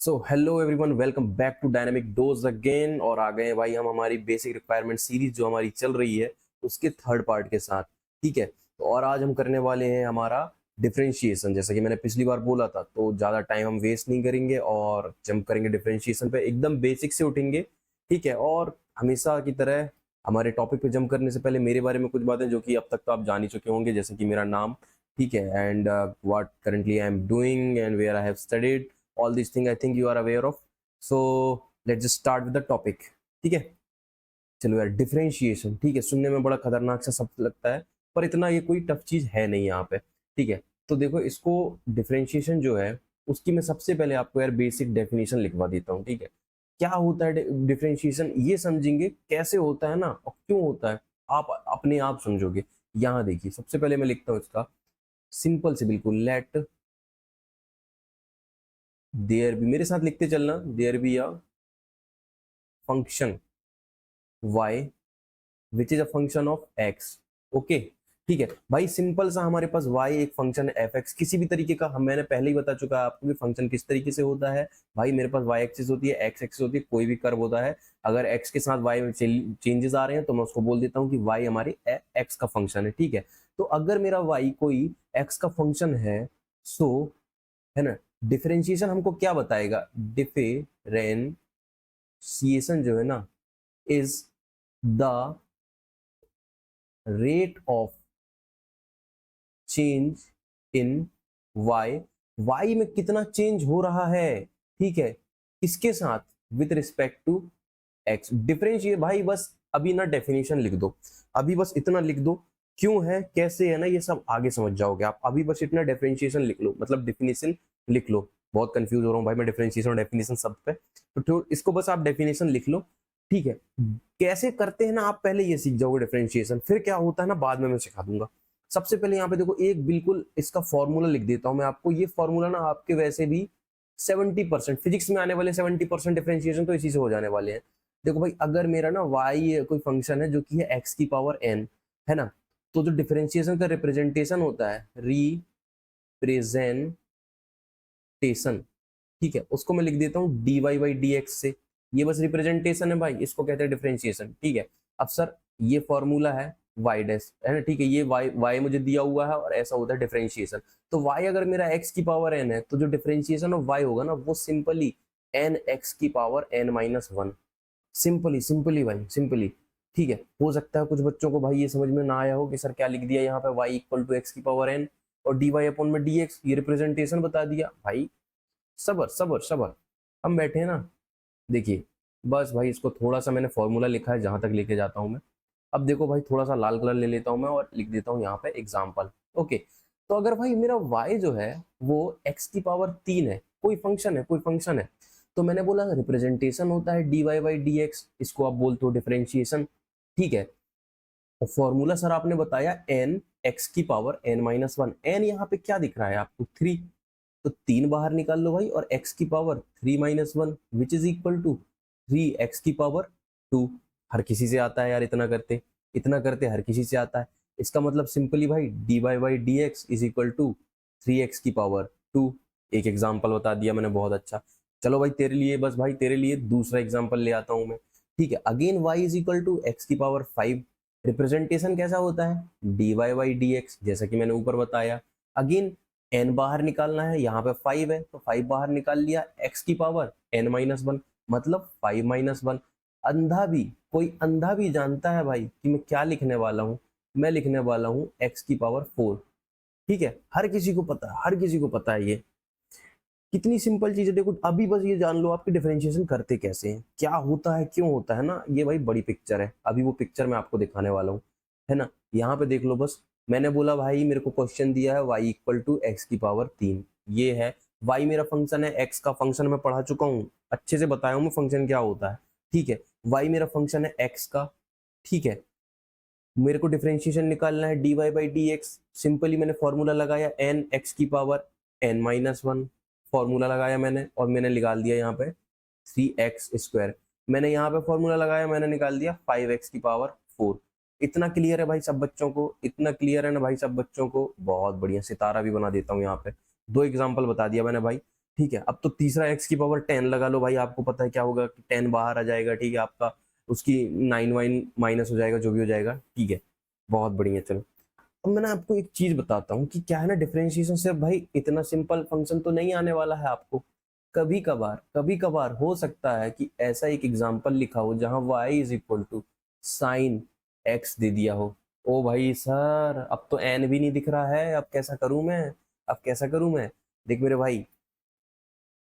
So hello everyone, welcome back to Dynamic Dose again. और आ गए हैं भाई हम हमारी बेसिक रिक्वायरमेंट सीरीज जो हमारी चल रही है उसके थर्ड पार्ट के साथ। ठीक है, तो और आज हम करने वाले हैं हमारा डिफरेंशिएशन। जैसा कि मैंने पिछली बार बोला था, तो ज़्यादा टाइम हम वेस्ट नहीं करेंगे और जंप करेंगे डिफरेंशिएशन पे, एकदम बेसिक से उठेंगे। ठीक है, और हमेशा की तरह हमारे टॉपिक पे जंप करने से पहले मेरे बारे में कुछ बातें जो कि अब तक तो आप जान ही चुके होंगे, जैसे कि मेरा नाम, ठीक है, and what currently I am doing and where I have studied, all these things I think you are aware of. So let's just start with the topic. ठीक है, चलो यार, डिफरेंशिएशन। ठीक है, सुनने में बड़ा खतरनाक सा शब्द लगता है, पर इतना ये कोई टफ चीज है नहीं यहाँ पे। ठीक है, तो देखो, इसको डिफरेंशिएशन जो है उसकी मैं सबसे पहले आपको यार बेसिक डेफिनेशन लिखवा देता हूँ। ठीक है, क्या होता है डिफरेंशिएशन, ये समझेंगे कैसे होता है ना और क्यों होता है, आप अपने आप समझोगे। यहाँ देखिए, सबसे पहले मैं लिखता हूँ इसका सिंपल से बिल्कुल, लेट देयर बी, मेरे साथ लिखते चलना, there be a function y which is a function of x। Okay, ठीक है भाई, सिंपल सा हमारे पास y एक फंक्शन है f(x), किसी भी तरीके का। हम मैंने पहले ही बता चुका है आपको कि फंक्शन किस तरीके से होता है। भाई मेरे पास y एक्सिस होती है, x एक्सिस होती है, कोई भी कर्व होता है, अगर x के साथ y में चेंजेस आ रहे हैं तो मैं उसको बोल देता हूँ कि y हमारे x का फंक्शन है। ठीक है, तो अगर मेरा y कोई x का फंक्शन है, सो है ना, डिफरेंशिएशन हमको क्या बताएगा, डिफरेंशिएशन जो है ना is the rate of change in y, y में कितना चेंज हो रहा है। ठीक है, इसके साथ with respect to x। Differentiate भाई, बस अभी ना डेफिनेशन लिख दो, अभी बस इतना लिख दो, क्यों है कैसे है ना ये सब आगे समझ जाओगे आप। अभी बस इतना डिफरेंशिएशन लिख लो, मतलब डिफिनेशन लिख लो। बहुत कंफ्यूज हो रहा हूँ भाई मैं डिफरेंशिएशन और डेफिनेशन सब पे, तो इसको बस आप डेफिनेशन लिख लो। ठीक है, कैसे करते हैं ना आप पहले ये सीख जाओगे डिफरेंशिएशन, फिर क्या होता है ना बाद में मैं सिखा दूंगा। सबसे पहले यहाँ पे देखो, एक बिल्कुल इसका फॉर्मूला लिख देता हूँ मैं आपको। ये फॉर्मूला ना आपके वैसे भी 70% फिजिक्स में आने वाले 70% डिफरेंशिएशन तो इसी से हो जाने वाले हैं। देखो भाई, अगर मेरा ना y कोई फंक्शन है जो कि है x की पावर n, है ना, तो जो डिफरेंशिएशन का रिप्रेजेंटेशन होता है, रिप्रेजेंटेशन, ठीक है, उसको मैं लिख देता हूँ dy बाई डी एक्स से। ये बस रिप्रेजेंटेशन है भाई, इसको कहते हैं डिफरेंशिएशन। ठीक है, अब सर ये फॉर्मूला है y डैश, है ना, ठीक है, ये y मुझे दिया हुआ है और ऐसा होता है डिफरेंशिएशन। तो y अगर मेरा x की पावर n है, तो जो डिफरेंशिएशन ऑफ y होगा ना वो सिंपली n x की पावर n-1। सिंपली सिंपली भाई, सिंपली। ठीक है, हो सकता है कुछ बच्चों को भाई ये समझ में ना आया हो कि सर क्या लिख दिया यहाँ पे, y इक्वल टू एक्स की पावर n और dy अपॉन में dx, ये रिप्रेजेंटेशन बता दिया भाई। सबर सबर सबर, हम बैठे हैं ना। देखिए, बस भाई इसको थोड़ा सा मैंने फॉर्मूला लिखा है जहां तक लेके जाता हूं मैं। अब देखो भाई, थोड़ा सा लाल कलर ले लेता हूं मैं और लिख देता हूं यहाँ पे एग्जाम्पल। ओके, तो अगर भाई मेरा y जो है वो x की पावर 3 है, कोई फंक्शन है, कोई फंक्शन है, तो मैंने बोला रिप्रेजेंटेशन होता है dy बाई डी एक्स, इसको आप बोलते हो डिफरेंशिएशन। ठीक है, तो फॉर्मूला सर आपने बताया n x की पावर n-1, n यहाँ पे क्या दिख रहा है आपको, 3, तो 3 बाहर निकाल लो भाई, और x की power 3-1 which is equal to 3x की पावर 2। हर किसी से आता है यार, इतना करते इतना करते हर किसी से आता है। इसका मतलब सिंपली भाई dy by D x is equal to 3x की पावर 2। एक एग्जाम्पल बता दिया मैंने, बहुत अच्छा। चलो भाई, तेरे लिए, बस भाई तेरे लिए दूसरा एग्जाम्पल ले आता हूं मैं। ठीक है, again y is equal to x की पावर 5। रिप्रेजेंटेशन कैसा होता है, dy बाई डी एक्स, जैसा कि मैंने ऊपर बताया। अगेन n बाहर निकालना है, यहाँ पे 5 है तो 5 बाहर निकाल लिया, x की पावर n-1, मतलब 5-1। अंधा भी, कोई अंधा भी जानता है भाई कि मैं क्या लिखने वाला हूँ, मैं लिखने वाला हूँ x की पावर 4। ठीक है, हर किसी को पता है, हर किसी को पता है ये। कितनी सिंपल चीज है, देखो अभी बस ये जान लो आपकी डिफरेंशिएशन करते कैसे हैं, क्या होता है, क्यों होता है ना, ये भाई बड़ी पिक्चर है, अभी वो पिक्चर मैं आपको दिखाने वाला हूँ, है ना। यहाँ पे देख लो बस, मैंने बोला भाई मेरे को क्वेश्चन दिया है y इक्वल टू एक्स की पावर 3, ये है y मेरा फंक्शन है, x का फंक्शन मैं पढ़ा चुका हूँ, अच्छे से बताया हूँ मैं फंक्शन क्या होता है। ठीक है, y मेरा फंक्शन है x का। ठीक है, मेरे को डिफरेंशिएशन निकालना है dy by D x, simply मैंने फॉर्मूला लगाया n x की पावर n-1, फॉर्मूला लगाया मैंने और मैंने निकाल दिया यहाँ पे 3x²। मैंने यहाँ पे फॉर्मूला लगाया, मैंने निकाल दिया 5x की पावर 4। इतना क्लियर है भाई सब बच्चों को, इतना क्लियर है ना भाई सब बच्चों को, बहुत बढ़िया, सितारा भी बना देता हूँ यहाँ पे। दो एग्जाम्पल बता दिया मैंने भाई। ठीक है, अब तो तीसरा x की पावर 10 लगा लो भाई, आपको पता है क्या होगा कि 10 बाहर आ जाएगा, ठीक है, आपका उसकी 9 वाइन माइनस हो जाएगा, जो भी हो जाएगा, ठीक है, बहुत बढ़िया। चलो अब मैं ना आपको एक चीज बताता हूँ कि क्या है ना, डिफरेंशिएशन से भाई इतना सिंपल फंक्शन तो नहीं आने वाला है आपको। कभी कभार हो सकता है कि ऐसा एक एग्जांपल लिखा हो जहां y is equal to sine X दे दिया हो। ओ भाई सर, अब तो n भी नहीं दिख रहा है, अब कैसा करूं मैं, अब कैसा करूं मैं। देख मेरे भाई,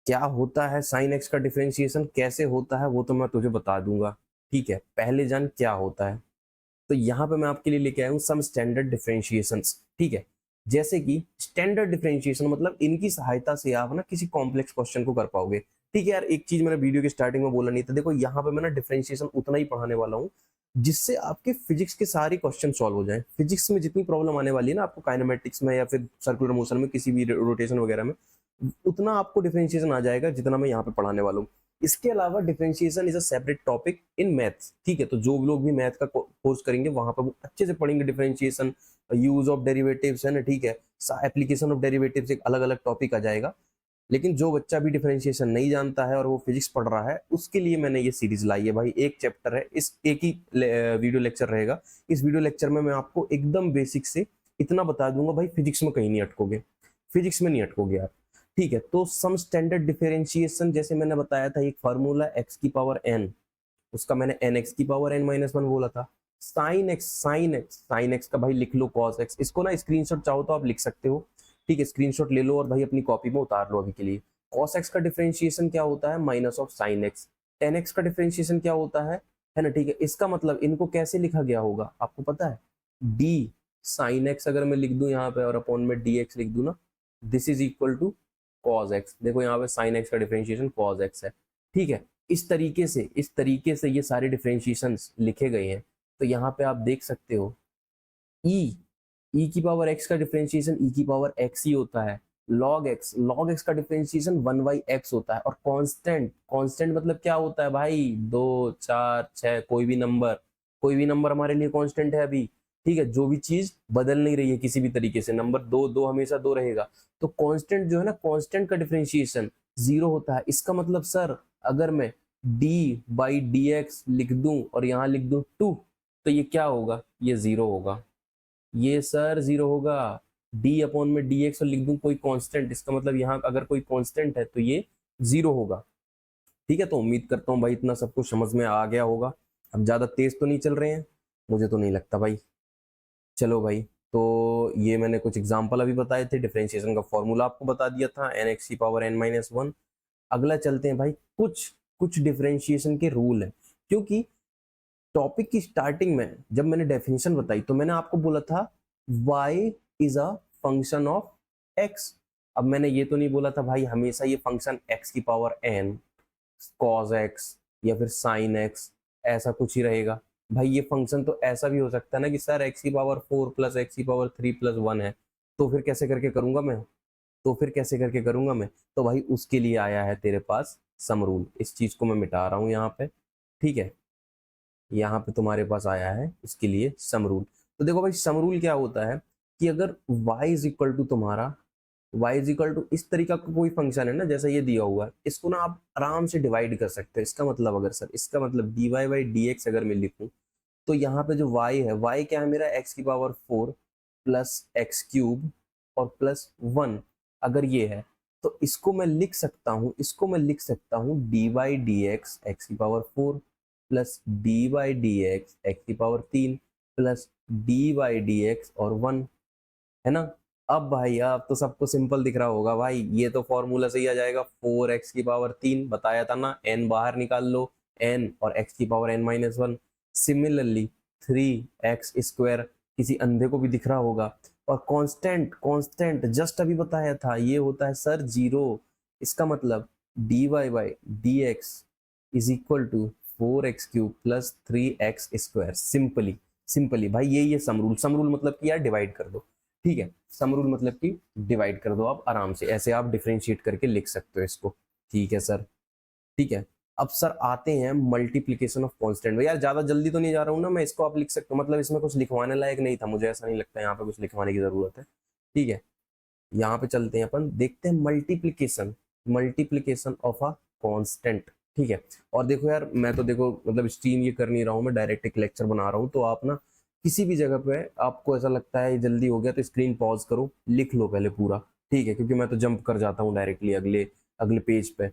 क्या होता है साइन एक्स का डिफरेंशिएशन, कैसे होता है वो तो मैं तुझे बता दूंगा, ठीक है, पहले जान क्या होता है। तो यहाँ पे मैं आपके लिए लेके आया हूँ सम स्टैंडर्ड डिफरेंशिएशंस, ठीक है। जैसे कि स्टैंडर्ड डिफरेंशिएशन मतलब इनकी सहायता से आप ना किसी कॉम्प्लेक्स क्वेश्चन को कर पाओगे। ठीक है यार, एक चीज मैंने वीडियो की स्टार्टिंग में बोला नहीं था, देखो यहाँ पे मैं ना डिफरेंशिएशन उतना ही पढ़ाने वाला हूँ जिससे आपके फिजिक्स के सारे क्वेश्चन सॉल्व हो जाए। फिजिक्स में जितनी प्रॉब्लम आने वाली है ना आपको, काइनेमेटिक्स में या फिर सर्कुलर मोशन में, किसी भी रोटेशन वगैरह में, उतना आपको डिफरेंशिएशन आ जाएगा जितना मैं यहाँ पे पढ़ाने वाला हूँ। इसके अलावा differentiation is a separate topic in maths, ठीक है। तो जो लोग भी मैथ का कोर्स करेंगे वहां पर वो अच्छे से पढ़ेंगे डिफरेंशिएशन, यूज ऑफ डेरिवेटिव्स है ना, ठीक है, एप्लीकेशन ऑफ डेरिवेटिव्स, एक अलग अलग टॉपिक आ जाएगा। लेकिन जो बच्चा भी डिफरेंशिएशन नहीं जानता है और वो फिजिक्स पढ़ रहा है, उसके लिए मैंने ये सीरीज लाई है भाई। एक चैप्टर है, इस एक ही वीडियो लेक्चर रहेगा। इस वीडियो लेक्चर में मैं आपको एकदम बेसिक से इतना बता दूंगा भाई, फिजिक्स में कहीं नहीं अटकोगे, फिजिक्स में नहीं अटकोगे आप, ठीक है। तो सम स्टैंडर्ड डिफरेंशिएशन, जैसे मैंने बताया था, एक फार्मूला एक्स की पावर एन, उसका मैंने एन एक्स की पावर एन माइनस वन बोला था। साइन एक्स का भाई लिख लो कॉस एक्स, इसको ना स्क्रीनशॉट चाहो तो आप लिख सकते हो, ठीक है, स्क्रीनशॉट ले लो और भाई अपनी कॉपी में उतार लो अभी के लिए। कॉस एक्स का डिफरेंशिएशन क्या होता है, minus of sine x. Ten x का डिफरेंशिएशन क्या होता है ना, ठीक है। इसका मतलब इनको कैसे लिखा गया होगा आपको पता है, डी साइन एक्स अगर मैं लिख दूं यहाँ पे और अपॉन में डी एक्स लिख दूं ना, this is equal to cos x. देखो यहाँ पे साइन एक्स का डिफरेंशिएशन कॉस एक्स है, ठीक है। इस तरीके से ये सारे डिफरेंशिएशंस लिखे गए हैं। तो यहाँ पे आप देख सकते हो ई ई की पावर एक्स का डिफरेंशिएशन ई की पावर एक्स ही होता है। लॉग एक्स का डिफरेंशिएशन वन बाई एक्स होता है। और कांस्टेंट मतलब क्या होता है भाई, 2 4 6, कोई भी नंबर हमारे लिए कांस्टेंट है अभी, ठीक है। जो भी चीज बदल नहीं रही है किसी भी तरीके से, नंबर दो दो हमेशा दो रहेगा। तो कांस्टेंट जो है ना, कांस्टेंट का डिफरेंशिएशन जीरो होता है। इसका मतलब सर, अगर मैं डी बाई डी एक्स लिख दूं और यहाँ लिख दूं टू, तो ये क्या होगा, ये जीरो होगा, ये सर जीरो होगा। डी अपॉन में डी एक्स और लिख दूं कोई कांस्टेंट, इसका मतलब यहाँ अगर कोई कांस्टेंट है तो ये जीरो होगा, ठीक है। तो उम्मीद करता हूँ भाई इतना सब कुछ समझ में आ गया होगा। अब ज्यादा तेज तो नहीं चल रहे हैं, मुझे तो नहीं लगता भाई। चलो भाई, तो ये मैंने कुछ एग्जाम्पल अभी बताए थे, डिफरेंशिएशन का फॉर्मूला आपको बता दिया था, एन एक्स की पावर एन माइनस वन। अगला चलते हैं भाई, कुछ कुछ डिफरेंशिएशन के रूल है। क्योंकि टॉपिक की स्टार्टिंग में जब मैंने डेफिनेशन बताई तो मैंने आपको बोला था y is a function of x। अब मैंने ये तो नहीं बोला था भाई हमेशा ये फंक्शन x की पावर n, cos x या फिर sin x ऐसा कुछ ही रहेगा। भाई ये फंक्शन तो ऐसा भी हो सकता है ना कि सर x की पावर 4 प्लस एक्स की पावर 3 प्लस 1 है, तो फिर कैसे करके करूंगा मैं, तो भाई उसके लिए आया है तेरे पास सम रूल। इस चीज को मैं मिटा रहा हूँ यहाँ पे, ठीक है। यहाँ पे तुम्हारे पास आया है इसके लिए सम रूल। तो देखो भाई सम रूल क्या होता है कि अगर y इज इक्वल टू तुम्हारा, y इज इक्वल टू इस तरीका का कोई फंक्शन है ना, जैसा ये दिया हुआ है, इसको ना आप आराम से डिवाइड कर सकते हो। इसका मतलब अगर सर, इसका मतलब dy बाई डी एक्स अगर मैं लिखूं, तो यहाँ पे जो y है, y क्या है मेरा, x की पावर 4 प्लस एक्स क्यूब और प्लस 1, अगर ये है तो इसको मैं लिख सकता हूँ डी बाई डी एक्स की power 4 plus D by D X की power 3 plus D by D x और 1, है ना। अब भाई अब तो सबको सिंपल दिख रहा होगा भाई, ये तो फॉर्मूला सही आ जाएगा, 4x की पावर 3 बताया था ना, n बाहर निकाल लो, n और x की power n minus one. Similarly 3x square किसी अंधे को भी दिख रहा होगा। और कांस्टेंट जस्ट अभी बताया था, ये होता है सर जीरो। इसका मतलब dy by D x is equal to 4x cube plus 3x square. Simply भाई ये सम रूल मतलब कि यार डिवाइड कर दो, ठीक है। सम रूल मतलब कि डिवाइड कर दो आप आराम से, ऐसे आप डिफरेंशिएट करके लिख सकते हो इसको, ठीक है सर, ठीक है। अब सर आते हैं मल्टीप्लीकेशन ऑफ कांस्टेंट। यार ज्यादा जल्दी तो नहीं जा रहा हूँ ना मैं, इसको आप लिख सकते हो, मतलब इसमें कुछ लिखवाने लायक नहीं था, मुझे ऐसा नहीं लगता यहाँ पे कुछ लिखवाने की जरूरत है, ठीक है। यहाँ पे चलते हैं अपन, देखते हैं multiplication. Multiplication of a constant, ठीक है। और देखो यार, मैं तो देखो मतलब स्ट्रीम ये कर नहीं रहा हूँ, मैं डायरेक्ट एक लेक्चर बना रहा हूँ, तो आप ना किसी भी जगह पे आपको ऐसा लगता है जल्दी हो गया तो स्क्रीन पॉज करो, लिख लो पहले पूरा, ठीक है, क्योंकि मैं तो जंप कर जाता हूँ डायरेक्टली अगले अगले पेज पे,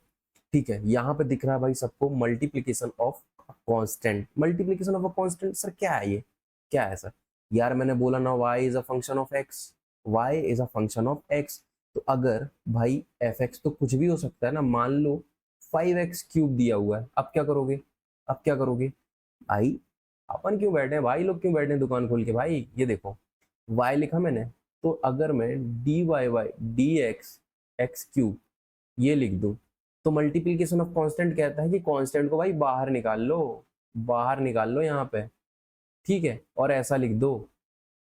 ठीक है। यहाँ पे दिख रहा है भाई सबको multiplication of constant. Multiplication of a constant sir क्या है ये, क्या है सर? यार मैंने बोला ना y is a function of x, y is a function of x। तो अगर भाई fx तो कुछ भी हो सकता है ना, मान लो 5x क्यूब दिया हुआ है, अब क्या करोगे? अब क्या करोगे भाई? अपन क्यों बैठे हैं भाई, लोग क्यों बैठे हैं दुकान खोल के भाई? ये देखो y लिखा मैंने, तो अगर मैं dy by D x cube ये लिख दूं, तो मल्टीप्लीकेशन ऑफ कांस्टेंट कहता है कि कांस्टेंट को भाई बाहर निकाल लो, बाहर निकाल लो यहाँ पे, ठीक है। और ऐसा लिख दो,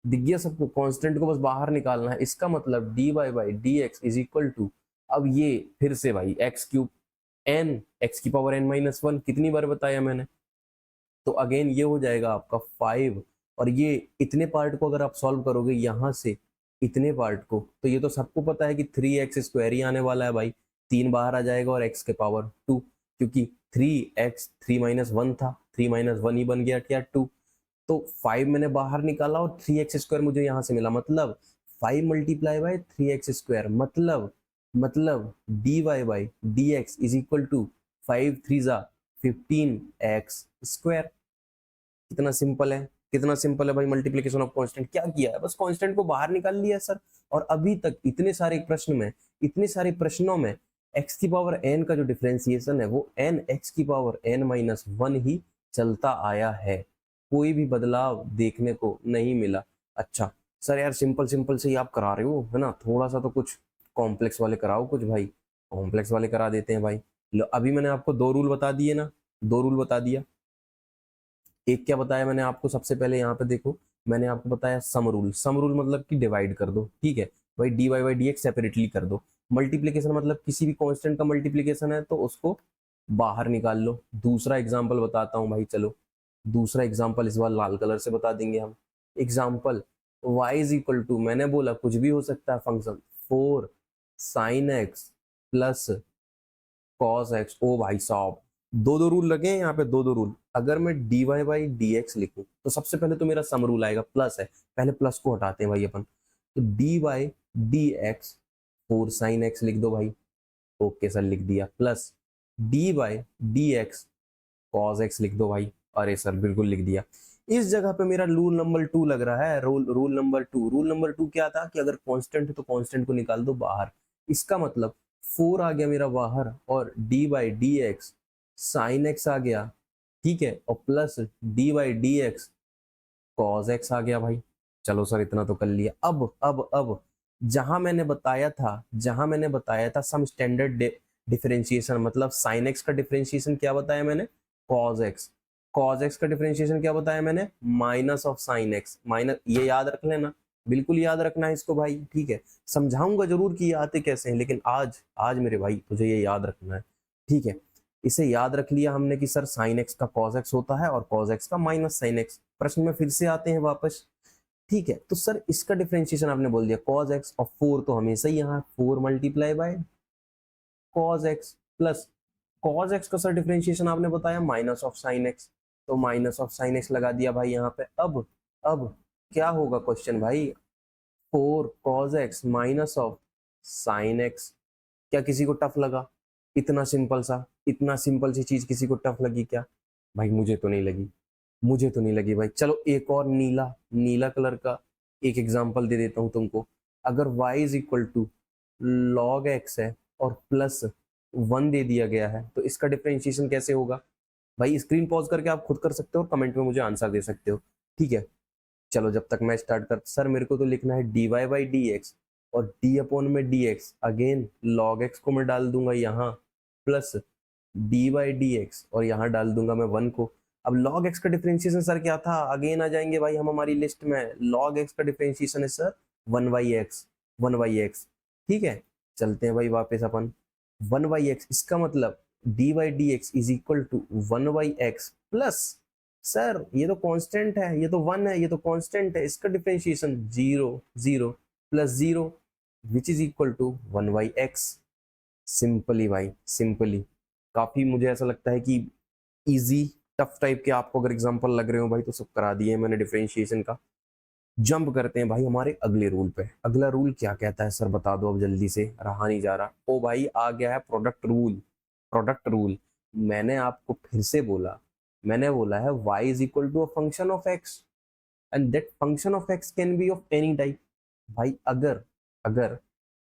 दिख गया सबको, कांस्टेंट को बस बाहर निकालना है, इसका मतलब d Y by D x is equal to, अब ये फिर से भाई एक्स क्यूब एन एक्स की पावर एन माइनस वन, कितनी बार बताया मैंने? तो अगेन ये हो जाएगा आपका 5, और ये इतने पार्ट को अगर आप सॉल्व करोगे यहाँ से इतने पार्ट को, तो ये तो सबको पता है कि 3x² ही आने वाला है भाई, 3 बाहर आ जाएगा और x के पावर 2, क्योंकि 3x 3 - 1 था, 3 - 1 ही बन गया क्या 2। तो 5 मैंने बाहर निकाला और 3x² मुझे यहाँ से मिला, मतलब 5 मल्टीप्लाई बाय 3x², मतलब dy by D x is equal to 5 3 जा 15x²। कितना सिंपल है, कितना सिंपल है भाई मल्टीप्लीकेशन ऑफ कांस्टेंट। क्या किया है, बस कांस्टेंट को बाहर निकाल लिया सर। और अभी तक इतने सारे प्रश्न में, इतने सारे प्रश्नों में x की पावर n का जो डिफरेंशिएशन है वो n x की पावर n-1 ही चलता आया है, कोई भी बदलाव देखने को नहीं मिला। अच्छा सर यार सिंपल सिंपल से ही आप करा रहे हो है ना, थोड़ा सा तो कुछ कॉम्प्लेक्स वाले कराओ कुछ भाई, कॉम्प्लेक्स वाले करा देते हैं भाई। लो अभी मैंने आपको 2 रूल बता दिए ना, 2 रूल बता दिया। एक क्या बताया मैंने आपको, सबसे पहले यहाँ पे देखो, मैंने आपको बताया सम रूल। सम रूल मतलब कि डिवाइड कर दो, ठीक है भाई, D Y by D x separately कर दो। मल्टीप्लीकेशन मतलब किसी भी कांस्टेंट का मल्टीप्लीकेशन है तो उसको बाहर निकाल लो। दूसरा एग्जांपल बताता हूँ भाई, चलो दूसरा एग्जांपल इस बार लाल कलर से बता देंगे हम। Example y is equal to, मैंने बोला कुछ भी हो सकता है function, 4 sin x plus cos X. ओ भाई साहब, दो दो रूल लगे हैं यहाँ पे, दो दो रूल। अगर मैं d Y by D x लिखूं तो सबसे पहले तो मेरा सम रूल आएगा, प्लस है, पहले प्लस को हटाते हैं भाई अपन। तो D y d x 4 sine x लिख दो भाई, ओके सर लिख दिया, plus d y d x cos x लिख दो भाई, अरे सर बिल्कुल लिख दिया। इस जगह पे मेरा रूल नंबर 2 लग रहा है, रूल नंबर 2 क्या था कि अगर कांस्टेंट है तो कांस्टेंट को निकाल दो बाहर। इसका मतलब 4 आ गया मेरा बाहर, और D by D x sine X आ गया, ठीक है, और plus D by D x cos X आ गया भाई। चलो सर इतना तो कर लिया। अब जहां मैंने बताया था, जहां मैंने बताया था सम स्टैंडर्ड डिफरेंशिएशन, मतलब साइन एक्स का डिफरेंशिएशन क्या बताया मैंने, कॉस एक्स। कॉस एक्स का डिफरेंशिएशन क्या बताया मैंने, minus of sine x, minus, ये याद रख लेना, बिल्कुल याद रखना है इसको भाई, ठीक है। समझाऊंगा जरूर कि ये आते कैसे हैं, लेकिन आज आज मेरे भाई तुझे ये याद रखना है, ठीक है। इसे याद रख लिया हमने कि सर साइन एक्स का कॉस एक्स होता है और कॉस एक्स का माइनस साइन एक्स। प्रश्न में फिर से आते हैं वापस, ठीक है। तो सर इसका डिफरेंशिएशन आपने बोल दिया कॉस एक्स, और 4 तो हमेशा ही यहाँ 4 multiply by cos x, plus cos x का सर डिफरेंशिएशन आपने बताया माइनस ऑफ साइन एक्स, तो माइनस ऑफ साइन एक्स लगा दिया भाई यहाँ पे। अब क्या होगा क्वेश्चन भाई, 4 cos x minus of sine x. क्या किसी को टफ लगा? इतना सिंपल सा, इतना सिंपल सी चीज किसी को टफ लगी क्या भाई? मुझे तो नहीं लगी, मुझे तो नहीं लगी भाई। चलो एक और नीला, नीला कलर का एक एग्जांपल दे देता हूं तुमको। अगर y is equal to log x है और प्लस 1 दे दिया गया है, तो इसका डिफरेंशिएशन कैसे होगा भाई? स्क्रीन पॉज करके आप खुद कर सकते हो और कमेंट में मुझे आंसर दे सकते हो, ठीक है। चलो जब तक मैं स्टार्ट कर, सर मेरे को तो लिखना है d Y by D x, और डी अपॉन में d x, again log x को मैं डाल दूंगा यहाँ, plus D by D x, और यहाँ डाल दूंगा मैं 1 को। अब लॉग एक्स का डिफरेंशिएशन सर क्या था, अगेन आ जाएंगे भाई हम हमारी लिस्ट में। लॉग एक्स का डिफरेंशिएशन है सर 1/x, 1/x, ठीक है। चलते हैं भाई वापस अपन, 1/x, इसका मतलब d by D x is equal to 1/x plus, sir ये तो कांस्टेंट है, ये तो 1 है, ये तो कांस्टेंट है, इसका differentiation 0 0 plus 0 which is equal to 1/x। Simply भाई, सिंपली। काफी मुझे ऐसा लगता है कि इजी टफ टाइप के आपको अगर एग्जांपल लग रहे हो भाई तो सब करा दिए मैंने डिफरेंशिएशन का। जंप करते हैं भाई हमारे अगले रूल पे। अगला रूल क्या कहता है सर, बता दो अब जल्दी से, रहा नहीं जा रहा। ओ भाई आ गया है प्रोडक्ट रूल। प्रोडक्ट रूल मैंने आपको फिर से बोला, मैंने बोला है y is equal to a function of x and that function of x can be of any type. भाई अगर अगर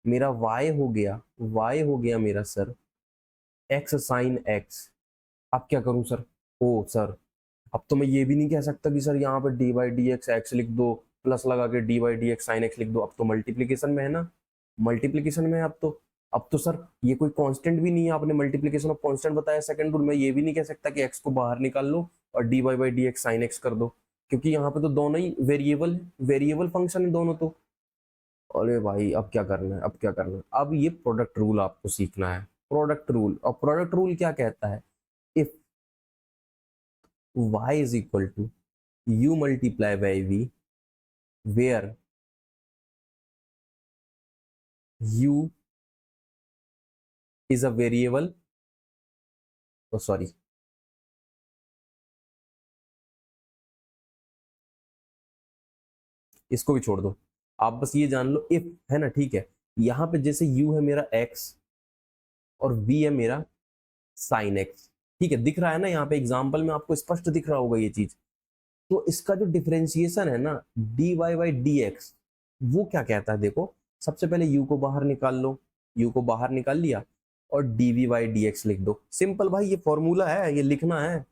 मेरा y हो गया मेरा सर x साइन x, अब क्या करूं सर? ओ सर, अब तो मैं ये भी नहीं कह सकता कि सर यहाँ पे D by D X x लिख दो, प्लस लगा के D by D x sine x लिख दो। अब तो मल्टीप्लीकेशन में है ना, मल्टीप्लीकेशन में है अब तो सर ये कोई कांस्टेंट भी नहीं है। आपने मल्टीप्लीकेशन ऑफ कांस्टेंट बताया सेकंड रूल में, ये भी नहीं कह सकता कि एक्स को बाहर निकाल लो और d Y by D x sine x कर दो, क्योंकि यहाँ पे तो दोनों ही वेरिएबल वेरिएबल फंक्शन है दोनों तो। अरे भाई अब क्या करना है, अब क्या करना है? अब ये प्रोडक्ट रूल आपको सीखना है। प्रोडक्ट रूल, और प्रोडक्ट रूल क्या कहता है? If y is equal to u multiply by v, where u is a variable, oh sorry, इसको भी छोड़ दो, आप बस ये जान लो इफ है ना, ठीक है। यहाँ पे जैसे u है मेरा x और v है मेरा साइन x, ठीक है, दिख रहा है ना यहाँ पे एग्जाम्पल में आपको स्पष्ट दिख रहा होगा ये चीज। तो इसका जो डिफरेंशिएशन है ना d Y by D x, वो क्या कहता है देखो। सबसे पहले u को बाहर निकाल लो, u को बाहर निकाल लिया और d v by D x लिख दो। सिंपल भाई, ये फॉर्मूला है, ये लिखना है।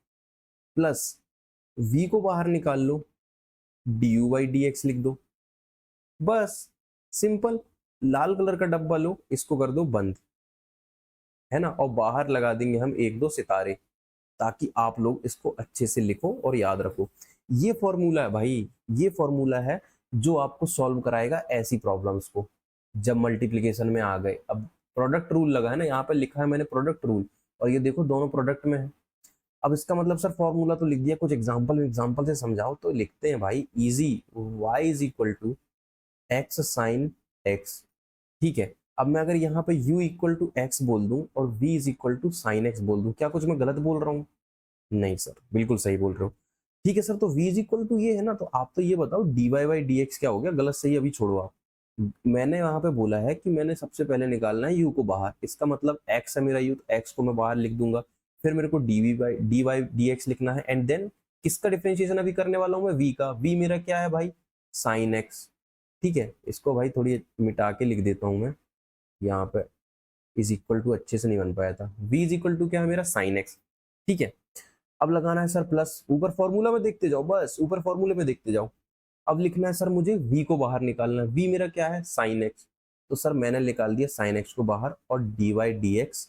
प्लस v को बाहर निकाल लो, D you by D x लिख दो। बस सिंपल। लाल कलर का डब्बा लो, इसको कर दो बंद, है ना, और बाहर लगा देंगे हम एक दो सितारे, ताकि आप लोग इसको अच्छे से लिखो और याद रखो। ये फॉर्मूला है भाई, ये फॉर्मूला है जो आपको सॉल्व कराएगा ऐसी प्रॉब्लम्स को जब मल्टीप्लिकेशन में आ गए। अब प्रोडक्ट रूल लगा है ना, यहाँ पे लिखा है मैंने प्रोडक्ट रूल, और ये देखो दोनों प्रोडक्ट में है। अब इसका मतलब सर फॉर्मूला तो लिख दिया, कुछ एग्जाम्पल से समझाओ तो लिखते हैं भाई। Easy, y is equal to x sine x, ठीक है। अब मैं अगर यहाँ पे u इक्वल टू एक्स बोल दूं और v is equal to sine x बोल दूं, क्या कुछ मैं गलत बोल रहा हूँ? नहीं सर, बिल्कुल सही बोल रहे हो। ठीक है सर, तो v इज इक्वल टू ये है ना, तो आप तो ये बताओ dy बाई डी एक्स क्या हो गया? गलत सही अभी छोड़ो आप। मैंने वहां पे बोला है कि मैंने सबसे पहले निकालना है u को बाहर, इसका मतलब x है मेरा u, तो x को मैं बाहर लिख दूंगा। फिर मेरे को डी वाई डी एक्स लिखना है, एंड देन किसका डिफरेंशिएशन अभी करने वाला हूँ मैं? v का। v मेरा क्या है भाई? साइन x, ठीक है। इसको भाई थोड़ी मिटा के लिख देता हूँ मैं यहाँ पे, इज इक्वल टू अच्छे से नहीं बन पाया था। v इज इक्वल टू क्या है मेरा? साइन x, ठीक है। अब लगाना है सर प्लस, ऊपर फॉर्मूला में देखते जाओ, बस ऊपर फॉर्मूले में देखते जाओ। अब लिखना है सर मुझे v को बाहर निकालना है, v मेरा क्या है? साइन x, तो सर मैंने निकाल दिया साइन x को बाहर और डी वाई डी एक्स।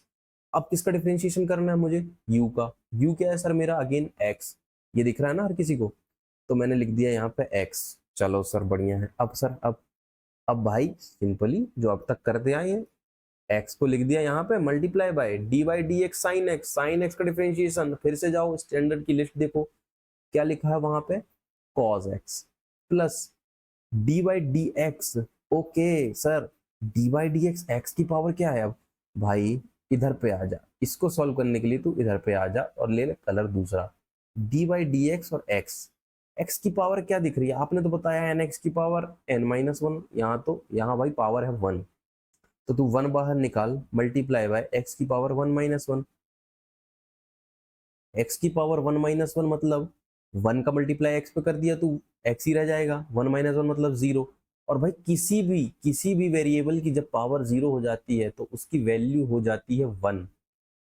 अब किसका डिफरेंशिएशन करना है मुझे? u का। u क्या है सर मेरा? अगेन x, ये दिख रहा है ना हर किसी को, तो मैंने लिख दिया यहाँ पे x। चलो सर बढ़िया है। अब सर अब भाई सिंपली जो अब तक करते आए हैं, x को लिख दिया यहाँ पे multiply by D by D x sine x, sine x का डिफरेंशिएशन। फिर से जाओ स्टैंडर्ड की लिस्ट देखो क्या लिखा है वहां पे, cos x plus D by D x. Okay sir, D by D X, x की पावर क्या है? अब भाई इधर पे आ जा, इसको सॉल्व करने के लिए तू इधर पे आ जा और ले ले कलर दूसरा। डी बाई डी एक्स और एक्स, एक्स की पावर क्या दिख रही है? आपने तो बताया एन एक्स की पावर एन माइनस वन, यहाँ तो यहाँ भाई पावर है वन, तो तू वन बाहर निकाल, मल्टीप्लाई बाय एक्स की power one minus one. X की पावर वन माइनस वन मतलब वन का मल्टीप्लाई एक्स पे कर दिया तो एक्स ही रह जाएगा, वन माइनस वन मतलब जीरो। और भाई किसी भी वेरिएबल की जब पावर जीरो हो जाती है तो उसकी वैल्यू हो जाती है वन,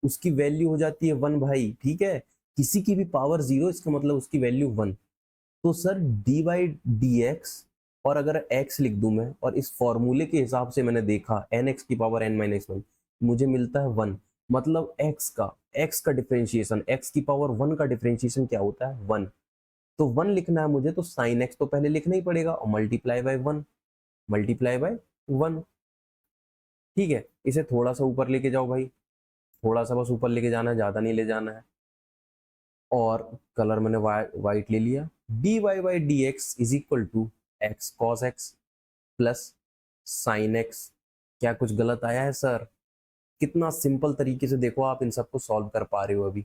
उसकी वैल्यू हो जाती है वन भाई, ठीक है। किसी की भी पावर जीरो, इसका मतलब उसकी वैल्यू वन। तो sir D by D x, और अगर एक्स लिख दूं मैं, और इस फॉर्मूले के हिसाब से मैंने देखा एन एक्स की पावर एन माइनस वन, मुझे मिलता है वन। मतलब एक्स का डिफरेंशिएशन, एक्स की पावर वन का डिफरेंशिएशन क्या होता है? वन। तो वन लिखना है मुझे, तो साइन एक्स तो पहले लिखना ही पड़ेगा और multiply by one, multiply by one, ठीक है। इसे थोड़ा सा ऊपर लेके जाओ भाई, थोड़ा सा बस ऊपर लेके जाना है, ज्यादा नहीं ले जाना है। और कलर मैंने वाइट ले लिया। D Y by D x is equal to x cos x plus sine x. क्या कुछ गलत आया है सर? कितना सिंपल तरीके से देखो आप इन सबको सॉल्व कर पा रहे हो। अभी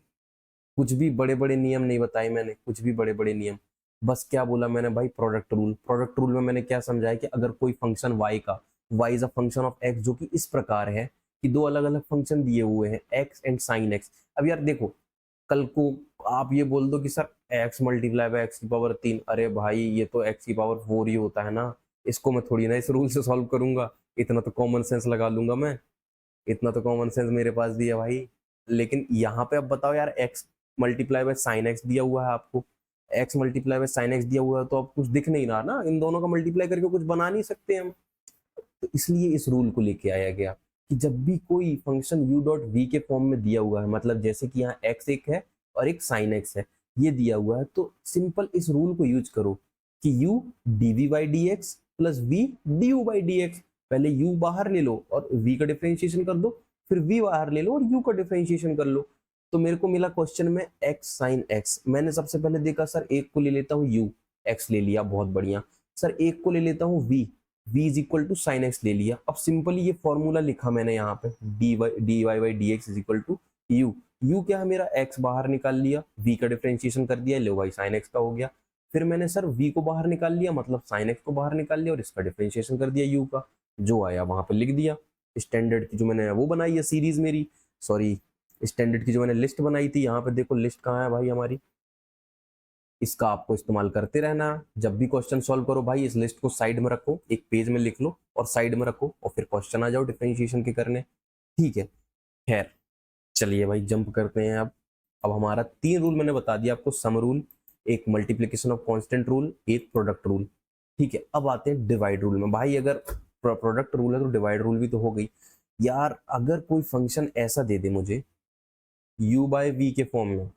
कुछ भी बड़े बड़े नियम नहीं बताए मैंने, कुछ भी बड़े बड़े नियम, बस क्या बोला मैंने भाई, प्रोडक्ट रूल। प्रोडक्ट रूल में मैंने क्या समझाया कि अगर कोई फंक्शन y का, y is a function of x, जो कि इस प्रकार है कि दो अलग अलग फंक्शन दिए हुए हैं x एंड साइन x। अब यार देखो, कल को आप ये बोल दो कि sir x multiply by x की पावर 3, अरे भाई ये तो x की पावर 4 ही होता है ना, इसको मैं थोड़ी ना इस रूल से सॉल्व करूंगा। इतना तो कॉमन सेंस लगा लूंगा मैं, इतना तो कॉमन सेंस मेरे पास भी है भाई। लेकिन यहाँ पे अब बताओ यार, x multiply by sine x दिया हुआ है आपको, x multiply by sine x दिया हुआ है, तो अब कुछ दिख नहीं रहा ना, इन दोनों का मल्टीप्लाई करके कुछ बना नहीं सकते हम। तो इसलिए इस रूल को लेके आया गया कि जब भी कोई फंक्शन u डॉट v के फॉर्म में दिया हुआ है, मतलब जैसे कि यहाँ x एक है और एक साइन x है, ये दिया हुआ है, तो सिंपल इस रूल को यूज करो कि u dv by D x plus v du by D x. पहले u बाहर ले लो और v का डिफरेंशिएशन कर दो, फिर v बाहर ले लो और u का डिफरेंशिएशन कर लो। तो मेरे को मिला क्वेश्चन में x साइन x। मैंने सबसे पहले देखा सर एक को ले लेता हूँ u, x ले लिया, बहुत बढ़िया। सर एक को ले लेता हूँ v, v is equal to sine x ले लिया। अब सिंपली ये फॉर्मूला लिखा मैंने यहाँ पे, d Y by D x is equal to u. U क्या है मेरा, x बाहर निकाल लिया, v का डिफरेंशिएशन कर दिया, लो भाई साइन एक्स का हो गया। फिर मैंने सर v को बाहर निकाल लिया, मतलब साइन एक्स को बाहर निकाल लिया और इसका डिफरेंशिएशन कर दिया u का, जो आया वहां पर लिख दिया। स्टैंडर्ड की जो मैंने वो बनाई है सीरीज मेरी, सॉरी स्टैंडर्ड की जो मैंने लिस्ट बनाई थी, यहाँ पे देखो लिस्ट कहाँ है भाई हमारी, इसका आपको इस्तेमाल करते रहना। जब भी क्वेश्चन सॉल्व करो भाई, इस लिस्ट को साइड में रखो, एक पेज में लिख लो और साइड में रखो, और फिर क्वेश्चन आ जाओ डिफरेंशिएशन के करने। ठीक है, खैर चलिए भाई जंप करते हैं अब हमारा 3 रूल मैंने बता दिया आपको, सम रूल, एक मल्टीप्लीकेशन ऑफ कांस्टेंट रूल, एक प्रोडक्ट रूल। ठीक है, अब आते हैं डिवाइड रूल में। भाई अगर प्रोडक्ट रूल है तो डिवाइड रूल भी तो हो गई यार। अगर कोई फंक्शन ऐसा दे दे मुझे u बाय वी के फॉर्म में,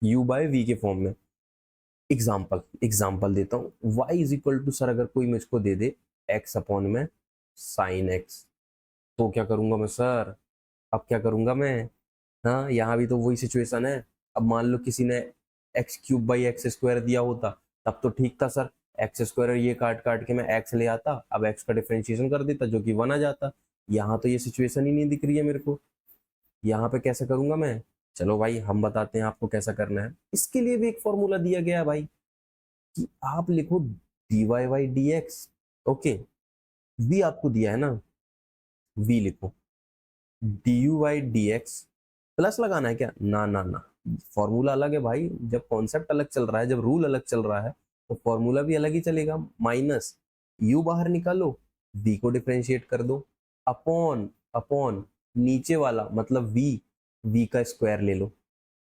u बाय वी के फॉर्म में, एग्जाम्पल देता हूँ, y is equal to, sir अगर कोई मुझको दे दे x अपॉन में साइन x, तो क्या करूंगा मैं सर, अब क्या करूंगा मैं। हाँ यहाँ भी तो वही सिचुएशन है। अब मान लो किसी ने x cube by x square दिया होता, तब तो ठीक था सर, एक्स स्क्वायर ये काट काट के मैं एक्स ले आता, अब एक्स का डिफरेंशिएशन कर देता जो कि 1 आ जाता। यहाँ तो ये सिचुएशन ही नहीं दिख रही है मेरे को, यहाँ पे कैसे करूंगा मैं। चलो भाई हम बताते हैं आपको कैसा करना है। इसके लिए भी एक फॉर्मूला दिया गया है भाई, कि आप लिखो d Y by D x, okay, v आपको दिया है ना, वी लिखो d you by D x, plus लगाना है क्या, ना ना ना, फॉर्मूला अलग है भाई। जब कॉन्सेप्ट अलग चल रहा है, जब रूल अलग चल रहा है, तो फॉर्मूला भी अलग ही चलेगा। माइनस यू बाहर निकालो, वी को डिफरेंशिएट कर दो, अपॉन अपॉन नीचे वाला मतलब वी, वी का स्क्वायर ले लो,